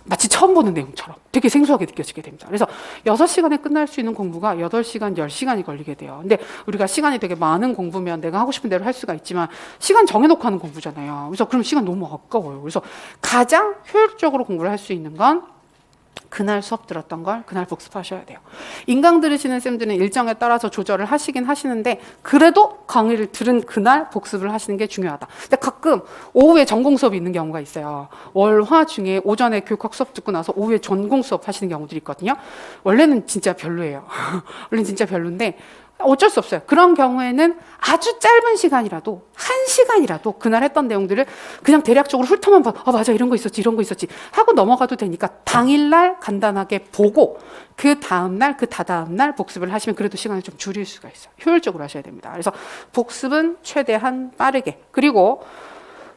마치 처음 보는 내용처럼 되게 생소하게 느껴지게 됩니다. 그래서 6시간에 끝날 수 있는 공부가 8시간, 10시간이 걸리게 돼요. 근데 우리가 시간이 되게 많은 공부면 내가 하고 싶은 대로 할 수가 있지만 시간 정해놓고 하는 공부잖아요. 그래서 그럼 시간 너무 아까워요. 그래서 가장 효율적으로 공부를 할 수 있는 건 그날 수업 들었던 걸 그날 복습하셔야 돼요. 인강 들으시는 쌤들은 일정에 따라서 조절을 하시긴 하시는데 그래도 강의를 들은 그날 복습을 하시는 게 중요하다. 근데 가끔 오후에 전공 수업이 있는 경우가 있어요. 월, 화 중에 오전에 교육학 수업 듣고 나서 오후에 전공 수업 하시는 경우들이 있거든요. 원래는 진짜 별로예요. 원래는 진짜 별론데 어쩔 수 없어요. 그런 경우에는 아주 짧은 시간이라도 1시간이라도 그날 했던 내용들을 그냥 대략적으로 훑어만 봐. 맞아 이런 거 있었지 하고 넘어가도 되니까 당일날 간단하게 보고 그 다음날 그 다다음날 복습을 하시면 그래도 시간을 좀 줄일 수가 있어요. 효율적으로 하셔야 됩니다. 그래서 복습은 최대한 빠르게 그리고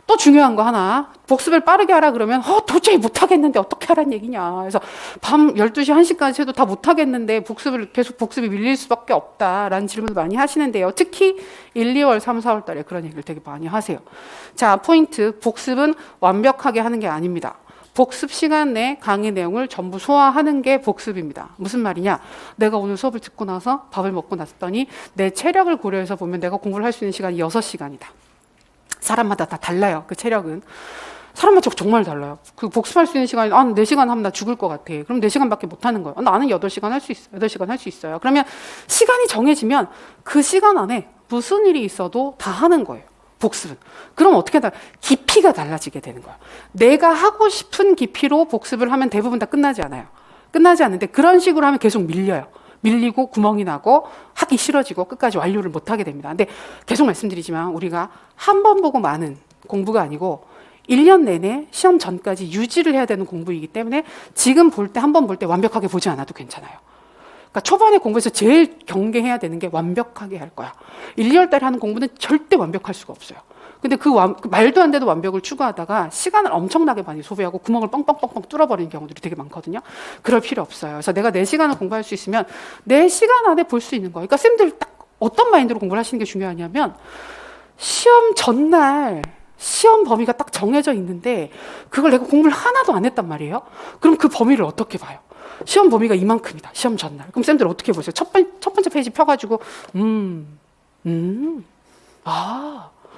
또 중요한 거 하나 복습을 빠르게 하라 그러면 도저히 못하겠는데 어떻게 하란 얘기냐. 그래서 밤 12시, 1시까지 해도 다 못하겠는데 계속 복습이 밀릴 수밖에 없다라는 질문을 많이 하시는데요. 특히 1, 2월, 3, 4월 달에 그런 얘기를 되게 많이 하세요. 자, 포인트. 복습은 완벽하게 하는 게 아닙니다. 복습 시간 내 강의 내용을 전부 소화하는 게 복습입니다. 무슨 말이냐? 내가 오늘 수업을 듣고 나서 밥을 먹고 났더니 내 체력을 고려해서 보면 내가 공부를 할 수 있는 시간이 6시간이다. 사람마다 다 달라요. 그 체력은. 사람마다 정말 달라요. 그 복습할 수 있는 시간이 4시간 하면 나 죽을 것 같아. 그럼 4시간밖에 못 하는 거예요. 나는 8시간 할 수 있어요. 8시간 할 수 있어요. 그러면 시간이 정해지면 그 시간 안에 무슨 일이 있어도 다 하는 거예요. 복습은. 그럼 어떻게 깊이가 달라지게 되는 거예요. 내가 하고 싶은 깊이로 복습을 하면 대부분 다 끝나지 않아요. 끝나지 않는데 그런 식으로 하면 계속 밀려요. 밀리고 구멍이 나고 하기 싫어지고 끝까지 완료를 못하게 됩니다. 근데 계속 말씀드리지만 우리가 한 번 보고 마는 공부가 아니고 1년 내내 시험 전까지 유지를 해야 되는 공부이기 때문에 지금 볼 때 한 번 볼 때 완벽하게 보지 않아도 괜찮아요. 그러니까 초반에 공부에서 제일 경계해야 되는 게 완벽하게 할 거야. 1, 2월 달에 하는 공부는 절대 완벽할 수가 없어요. 근데 그 말도 안 되는 완벽을 추구하다가 시간을 엄청나게 많이 소비하고 구멍을 뻥뻥뻥뻥 뚫어버리는 경우들이 되게 많거든요. 그럴 필요 없어요. 그래서 내가 4시간을 공부할 수 있으면 4시간 안에 볼 수 있는 거예요. 그러니까 쌤들 딱 어떤 마인드로 공부를 하시는 게 중요하냐면 시험 전날 시험 범위가 딱 정해져 있는데 그걸 내가 공부를 하나도 안 했단 말이에요. 그럼 그 범위를 어떻게 봐요? 시험 범위가 이만큼이다. 시험 전날. 그럼 쌤들 어떻게 보세요? 첫 번째 페이지 펴가지고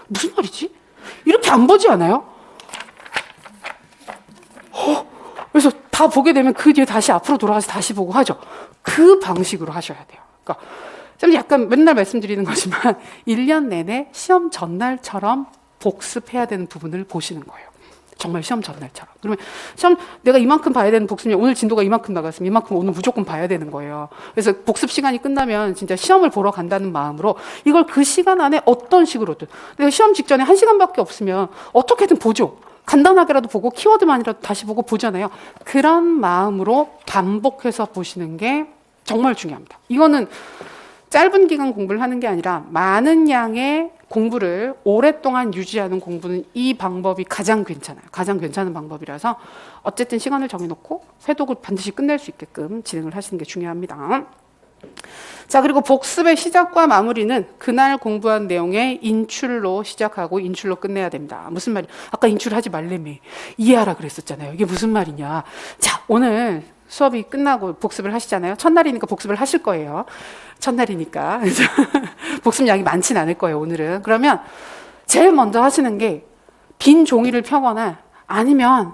무슨 말이지? 이렇게 안 보지 않아요? 그래서 다 보게 되면 그 뒤에 다시 앞으로 돌아가서 다시 보고 하죠. 그 방식으로 하셔야 돼요. 그러니까 쌤 약간 맨날 말씀드리는 거지만 1년 내내 시험 전날처럼 복습해야 되는 부분을 보시는 거예요. 정말 시험 전날처럼. 그러면 시험 내가 이만큼 봐야 되는 복습이 오늘 진도가 이만큼 나갔으면 이만큼 오늘 무조건 봐야 되는 거예요. 그래서 복습 시간이 끝나면 진짜 시험을 보러 간다는 마음으로 이걸 그 시간 안에 어떤 식으로든 내가 시험 직전에 1시간밖에 없으면 어떻게든 보죠. 간단하게라도 보고 키워드만이라도 다시 보고 보잖아요. 그런 마음으로 반복해서 보시는 게 정말 중요합니다. 이거는 짧은 기간 공부를 하는 게 아니라 많은 양의 공부를 오랫동안 유지하는 공부는 이 방법이 가장 괜찮아요. 가장 괜찮은 방법이라서 어쨌든 시간을 정해놓고 회독을 반드시 끝낼 수 있게끔 진행을 하시는 게 중요합니다. 자, 그리고 복습의 시작과 마무리는 그날 공부한 내용의 인출로 시작하고 인출로 끝내야 됩니다. 무슨 말이야? 아까 인출하지 말래며 이해하라 그랬었잖아요. 이게 무슨 말이냐? 자, 오늘 수업이 끝나고 복습을 하시잖아요. 첫날이니까 복습을 하실 거예요. 첫날이니까. 복습량이 많진 않을 거예요, 오늘은. 그러면 제일 먼저 하시는 게 빈 종이를 펴거나 아니면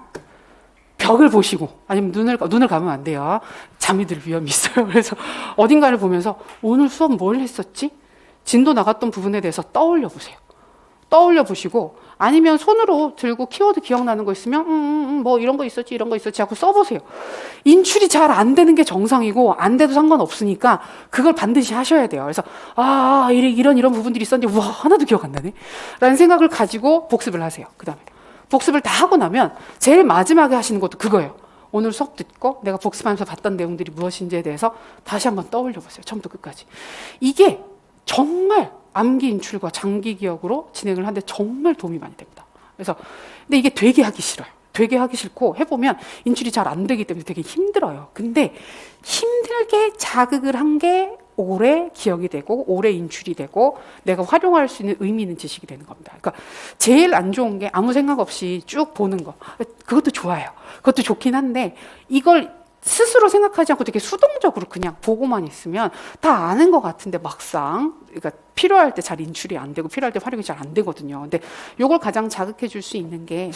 벽을 보시고 아니면 눈을 감으면 안 돼요. 잠이 들 위험이 있어요. 그래서 어딘가를 보면서 오늘 수업 뭘 했었지? 진도 나갔던 부분에 대해서 떠올려 보세요. 떠올려 보시고 아니면 손으로 들고 키워드 기억나는 거 있으면 뭐 이런 거 있었지 이런 거 있었지 하고 써보세요. 인출이 잘 안 되는 게 정상이고 안 돼도 상관없으니까 그걸 반드시 하셔야 돼요. 그래서 이런 부분들이 있었는데 와 하나도 기억 안 나네 라는 생각을 가지고 복습을 하세요. 그 다음에 복습을 다 하고 나면 제일 마지막에 하시는 것도 그거예요. 오늘 수업 듣고 내가 복습하면서 봤던 내용들이 무엇인지에 대해서 다시 한번 떠올려 보세요. 처음부터 끝까지. 이게 정말 암기 인출과 장기 기억으로 진행을 하는데 정말 도움이 많이 됩니다. 그래서 근데 이게 되게 하기 싫어요. 되게 하기 싫고 해보면 인출이 잘 안 되기 때문에 되게 힘들어요. 근데 힘들게 자극을 한 게 오래 기억이 되고 오래 인출이 되고 내가 활용할 수 있는 의미 있는 지식이 되는 겁니다. 그러니까 제일 안 좋은 게 아무 생각 없이 쭉 보는 거. 그것도 좋아요. 그것도 좋긴 한데 이걸 스스로 생각하지 않고 되게 수동적으로 그냥 보고만 있으면 다 아는 것 같은데 막상 그러니까 필요할 때 잘 인출이 안 되고 필요할 때 활용이 잘 안 되거든요. 근데 이걸 가장 자극해 줄 수 있는 게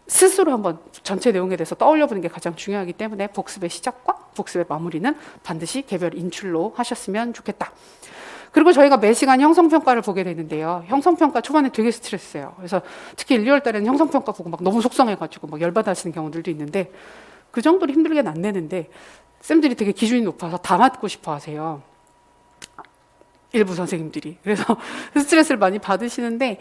스스로 한번 전체 내용에 대해서 떠올려 보는 게 가장 중요하기 때문에 복습의 시작과 복습의 마무리는 반드시 개별 인출로 하셨으면 좋겠다. 그리고 저희가 매 시간 형성평가를 보게 되는데요. 형성평가 초반에 되게 스트레스예요. 그래서 특히 1, 2월 달에는 형성평가 보고 막 너무 속상해가지고 막 열받아 하시는 경우들도 있는데 그 정도로 힘들게는 안 내는데 쌤들이 되게 기준이 높아서 다 맞고 싶어 하세요. 일부 선생님들이. 그래서 스트레스를 많이 받으시는데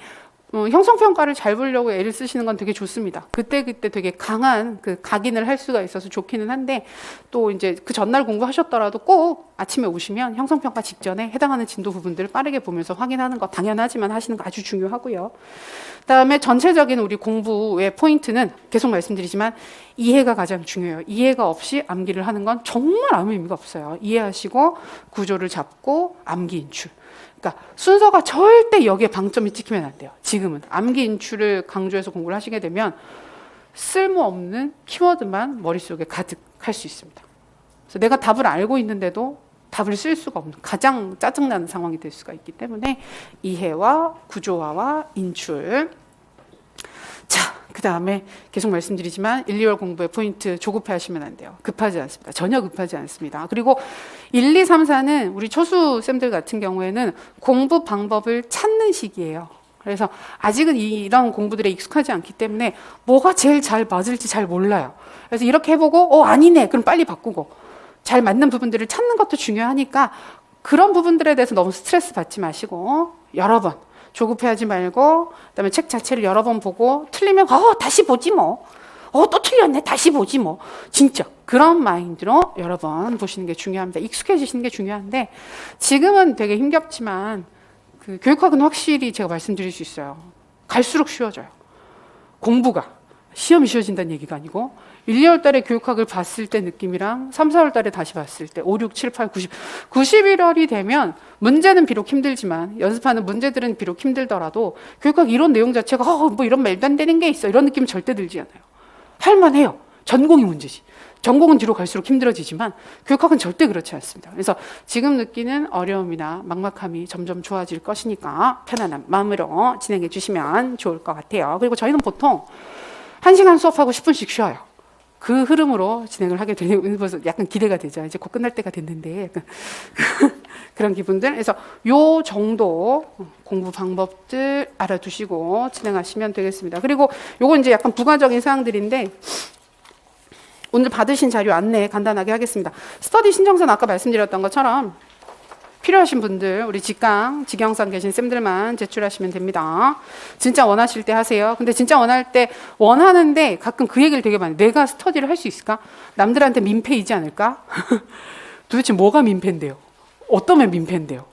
형성평가를 잘 보려고 애를 쓰시는 건 되게 좋습니다. 그때 되게 강한 그 각인을 할 수가 있어서 좋기는 한데 또 이제 그 전날 공부하셨더라도 꼭 아침에 오시면 형성평가 직전에 해당하는 진도 부분들을 빠르게 보면서 확인하는 거 당연하지만 하시는 거 아주 중요하고요. 그다음에 전체적인 우리 공부의 포인트는 계속 말씀드리지만 이해가 가장 중요해요. 이해가 없이 암기를 하는 건 정말 아무 의미가 없어요. 이해하시고 구조를 잡고 암기 인출. 그러니까 순서가 절대 여기에 방점이 찍히면 안 돼요. 지금은 암기 인출을 강조해서 공부를 하시게 되면 쓸모없는 키워드만 머릿속에 가득할 수 있습니다. 그래서 내가 답을 알고 있는데도 답을 쓸 수가 없는 가장 짜증나는 상황이 될 수가 있기 때문에 이해와 구조화와 인출. 자, 그 다음에 계속 말씀드리지만 1, 2월 공부의 포인트 조급해 하시면 안 돼요. 급하지 않습니다. 전혀 급하지 않습니다. 그리고 1, 2, 3, 4는 우리 초수 쌤들 같은 경우에는 공부 방법을 찾는 시기예요. 그래서 아직은 이런 공부들에 익숙하지 않기 때문에 뭐가 제일 잘 맞을지 잘 몰라요. 그래서 이렇게 해보고 아니네 그럼 빨리 바꾸고 잘 맞는 부분들을 찾는 것도 중요하니까 그런 부분들에 대해서 너무 스트레스 받지 마시고 여러 번 조급해하지 말고 그다음에 책 자체를 여러 번 보고 틀리면 다시 보지 뭐. 또 틀렸네 다시 보지 뭐. 진짜 그런 마인드로 여러 번 보시는 게 중요합니다. 익숙해지시는 게 중요한데 지금은 되게 힘겹지만 그 교육학은 확실히 제가 말씀드릴 수 있어요. 갈수록 쉬워져요. 공부가 시험이 쉬워진다는 얘기가 아니고 1, 2월 달에 교육학을 봤을 때 느낌이랑 3, 4월 달에 다시 봤을 때 5, 6, 7, 8, 90, 91월이 되면 문제는 비록 힘들지만 연습하는 문제들은 비록 힘들더라도 교육학 이론 내용 자체가 뭐 이런 말도 안 되는 게 있어 이런 느낌 절대 들지 않아요. 할만해요. 전공이 문제지. 전공은 뒤로 갈수록 힘들어지지만 교육학은 절대 그렇지 않습니다. 그래서 지금 느끼는 어려움이나 막막함이 점점 좋아질 것이니까 편안한 마음으로 진행해 주시면 좋을 것 같아요. 그리고 저희는 보통 1시간 수업하고 10분씩 쉬어요. 그 흐름으로 진행을 하게 되는 벌써 약간 기대가 되죠. 이제 곧 끝날 때가 됐는데 약간 그런 기분들. 그래서 요 정도 공부 방법들 알아두시고 진행하시면 되겠습니다. 그리고 요건 이제 약간 부가적인 사항들인데 오늘 받으신 자료 안내 간단하게 하겠습니다. 스터디 신청서는 아까 말씀드렸던 것처럼 필요하신 분들 우리 직강, 직영상 계신 쌤들만 제출하시면 됩니다. 진짜 원하실 때 하세요. 근데 진짜 원할 때 원하는데 가끔 그 얘기를 되게 많이 해요. 내가 스터디를 할 수 있을까? 남들한테 민폐이지 않을까? 도대체 뭐가 민폐인데요? 어떠면 민폐인데요?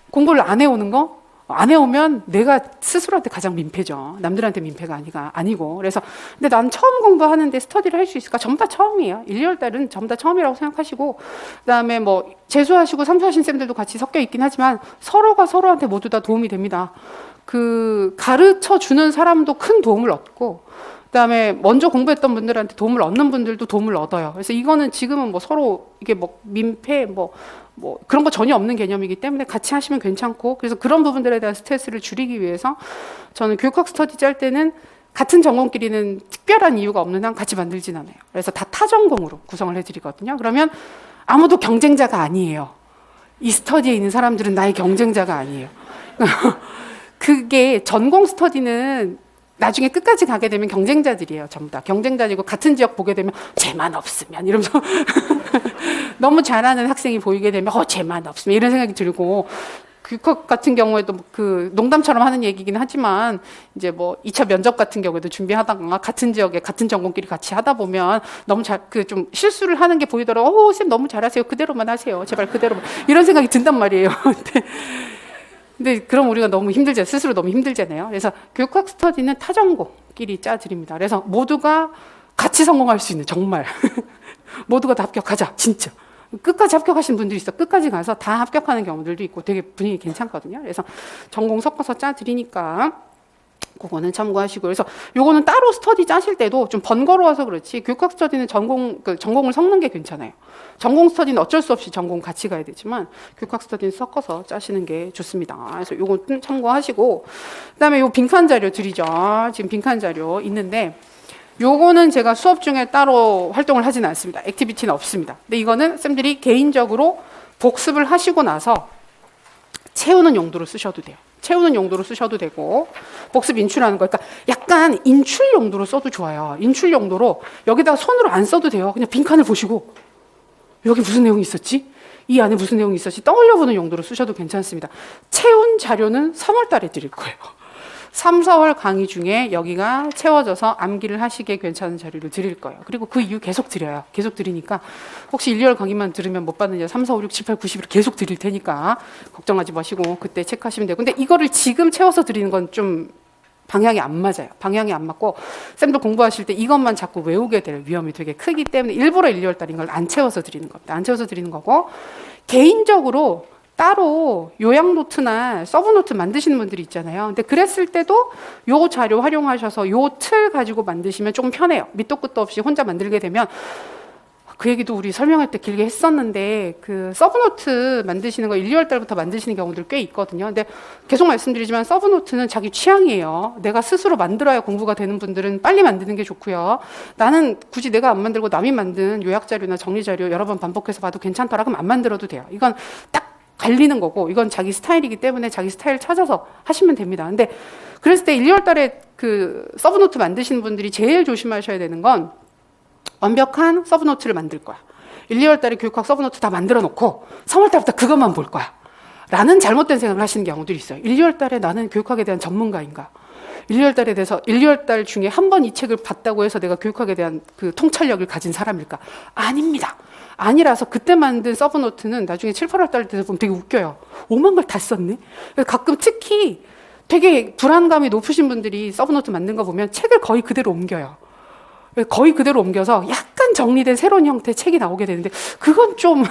공부를 안 해오는 거? 안 해오면 내가 스스로한테 가장 민폐죠. 남들한테 민폐가 아니고. 그래서 근데 난 처음 공부하는데 스터디를 할 수 있을까? 전부 다 처음이에요. 1, 2월 달은 전부 다 처음이라고 생각하시고 그다음에 뭐 재수하시고 삼수하신 쌤들도 같이 섞여 있긴 하지만 서로가 서로한테 모두 다 도움이 됩니다. 그 가르쳐 주는 사람도 큰 도움을 얻고 그다음에 먼저 공부했던 분들한테 도움을 얻는 분들도 도움을 얻어요. 그래서 이거는 지금은 뭐 서로 이게 뭐 민폐 뭐 그런 거 전혀 없는 개념이기 때문에 같이 하시면 괜찮고 그래서 그런 부분들에 대한 스트레스를 줄이기 위해서 저는 교육학 스터디 짤 때는 같은 전공끼리는 특별한 이유가 없는 한 같이 만들진 않아요. 그래서 다 타전공으로 구성을 해드리거든요. 그러면 아무도 경쟁자가 아니에요. 이 스터디에 있는 사람들은 나의 경쟁자가 아니에요. 그게 전공 스터디는 나중에 끝까지 가게 되면 경쟁자들이에요. 전부 다 경쟁자들이고 같은 지역 보게 되면 쟤만 없으면 이러면서 너무 잘하는 학생이 보이게 되면 쟤만 없으면 이런 생각이 들고 교육학 같은 경우에도 그 농담처럼 하는 얘기긴 하지만 이제 뭐 2차 면접 같은 경우에도 준비하다가 같은 지역에 같은 전공끼리 같이 하다 보면 너무 좀 실수를 하는 게 보이더라고. 쌤 너무 잘하세요. 그대로만 하세요. 제발 그대로만. 이런 생각이 든단 말이에요. 근데 그럼 우리가 너무 힘들잖아요. 스스로 너무 힘들잖아요. 그래서 교육학 스터디는 타전공끼리 짜드립니다. 그래서 모두가 같이 성공할 수 있는 정말 모두가 다 합격하자. 진짜. 끝까지 합격하신 분들이 있어. 끝까지 가서 다 합격하는 경우들도 있고 되게 분위기 괜찮거든요. 그래서 전공 섞어서 짜드리니까 그거는 참고하시고 그래서 요거는 따로 스터디 짜실 때도 좀 번거로워서 그렇지 교육학 스터디는 전공을 섞는 게 괜찮아요. 전공 스터디는 어쩔 수 없이 전공 같이 가야 되지만 교육학 스터디는 섞어서 짜시는 게 좋습니다. 그래서 요거 참고하시고 그다음에 요 빈칸 자료 드리죠. 지금 빈칸 자료 있는데 요거는 제가 수업 중에 따로 활동을 하진 않습니다. 액티비티는 없습니다. 근데 이거는 쌤들이 개인적으로 복습을 하시고 나서 채우는 용도로 쓰셔도 돼요. 채우는 용도로 쓰셔도 되고 복습 인출하는 거 그러니까 약간 인출 용도로 써도 좋아요. 인출 용도로 여기다가 손으로 안 써도 돼요. 그냥 빈칸을 보시고 여기 무슨 내용이 있었지? 이 안에 무슨 내용이 있었지? 떠올려보는 용도로 쓰셔도 괜찮습니다. 채운 자료는 3월 달에 드릴 거예요. 3, 4월 강의 중에 여기가 채워져서 암기를 하시기에 괜찮은 자료를 드릴 거예요. 그리고 그 이후 계속 드려요. 계속 드리니까 혹시 1, 2월 강의만 들으면 못 받느냐 3, 4, 5, 6, 7, 8, 90을 계속 드릴 테니까 걱정하지 마시고 그때 체크하시면 되고 근데 이거를 지금 채워서 드리는 건 좀 방향이 안 맞아요. 방향이 안 맞고 쌤도 공부하실 때 이것만 자꾸 외우게 될 위험이 되게 크기 때문에 일부러 1, 2월 달인 걸 안 채워서 드리는 겁니다. 안 채워서 드리는 거고 개인적으로 따로 요약 노트나 서브 노트 만드시는 분들이 있잖아요. 근데 그랬을 때도 요 자료 활용하셔서 요 틀 가지고 만드시면 조금 편해요. 밑도 끝도 없이 혼자 만들게 되면 그 얘기도 우리 설명할 때 길게 했었는데 그 서브 노트 만드시는 거 1, 2월 달부터 만드시는 경우들 꽤 있거든요. 근데 계속 말씀드리지만 서브 노트는 자기 취향이에요. 내가 스스로 만들어야 공부가 되는 분들은 빨리 만드는 게 좋고요. 나는 굳이 내가 안 만들고 남이 만든 요약 자료나 정리 자료 여러 번 반복해서 봐도 괜찮더라 그럼 안 만들어도 돼요. 이건 딱 갈리는 거고 이건 자기 스타일이기 때문에 자기 스타일 찾아서 하시면 됩니다. 근데 그랬을 때 1, 2월 달에 그 서브노트 만드시는 분들이 제일 조심하셔야 되는 건 완벽한 서브노트를 만들 거야. 1, 2월 달에 교육학 서브노트 다 만들어 놓고 3월 달부터 그것만 볼 거야. 라는 잘못된 생각을 하시는 경우들이 있어요. 1, 2월 달에 나는 교육학에 대한 전문가인가? 1, 2월 달에 대해서 1, 2월 달 중에 한 번 이 책을 봤다고 해서 내가 교육학에 대한 그 통찰력을 가진 사람일까? 아닙니다. 아니라서 그때 만든 서브노트는 나중에 7, 8월 달 돼서 보면 되게 웃겨요. 5만 걸 다 썼네? 가끔 특히 되게 불안감이 높으신 분들이 서브노트 만든 거 보면 책을 거의 그대로 옮겨요. 거의 그대로 옮겨서 약간 정리된 새로운 형태의 책이 나오게 되는데 그건 좀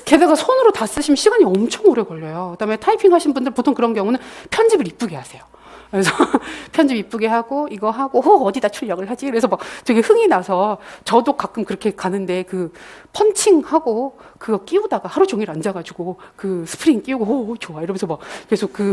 게다가 손으로 다 쓰시면 시간이 엄청 오래 걸려요. 그다음에 타이핑 하신 분들 보통 그런 경우는 편집을 이쁘게 하세요. 그래서 편집 이쁘게 하고 이거 하고 어디다 출력을 하지? 그래서 막 되게 흥이 나서 저도 가끔 그렇게 가는데 그 펀칭하고 그거 끼우다가 하루 종일 앉아가지고 그 스프링 끼우고 좋아 이러면서 막 계속 그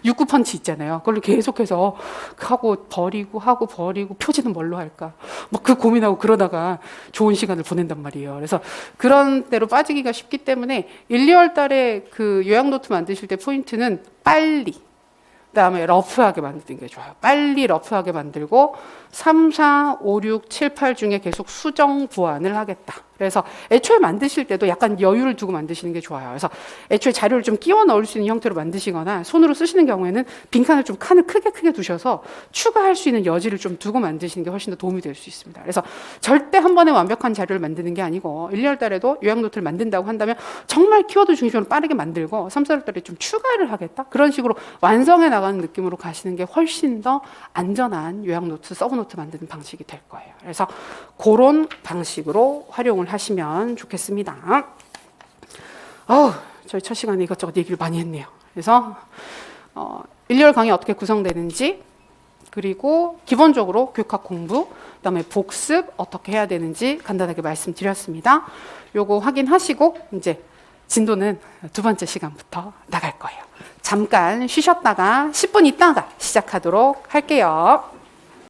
육구 펀치 있잖아요. 그걸로 계속해서 하고 버리고 표지는 뭘로 할까? 막 그 고민하고 그러다가 좋은 시간을 보낸단 말이에요. 그래서 그런 데로 빠지기가 쉽기 때문에 1, 2월 달에 그 요약 노트 만드실 때 포인트는 빨리 그다음에 러프하게 만드는 게 좋아요. 빨리 러프하게 만들고 3, 4, 5, 6, 7, 8 중에 계속 수정 보완을 하겠다. 그래서 애초에 만드실 때도 약간 여유를 두고 만드시는 게 좋아요. 그래서 애초에 자료를 좀 끼워 넣을 수 있는 형태로 만드시거나 손으로 쓰시는 경우에는 빈칸을 좀 칸을 크게 두셔서 추가할 수 있는 여지를 좀 두고 만드시는 게 훨씬 더 도움이 될 수 있습니다. 그래서 절대 한 번에 완벽한 자료를 만드는 게 아니고 1, 2월 달에도 요약 노트를 만든다고 한다면 정말 키워드 중심으로 빠르게 만들고 3, 4월 달에 좀 추가를 하겠다. 그런 식으로 완성해 나가는 느낌으로 가시는 게 훨씬 더 안전한 요약 노트, 서브 노트 만드는 방식이 될 거예요. 그래서 그런 방식으로 활용을 하시면 좋겠습니다. 저희 첫 시간에 이것저것 얘기를 많이 했네요. 그래서 1, 2월 강의 어떻게 구성되는지 그리고 기본적으로 교육학 공부 그다음에 복습 어떻게 해야 되는지 간단하게 말씀드렸습니다. 요거 확인하시고 이제 진도는 두 번째 시간부터 나갈 거예요. 잠깐 쉬셨다가 10분 있다가 시작하도록 할게요.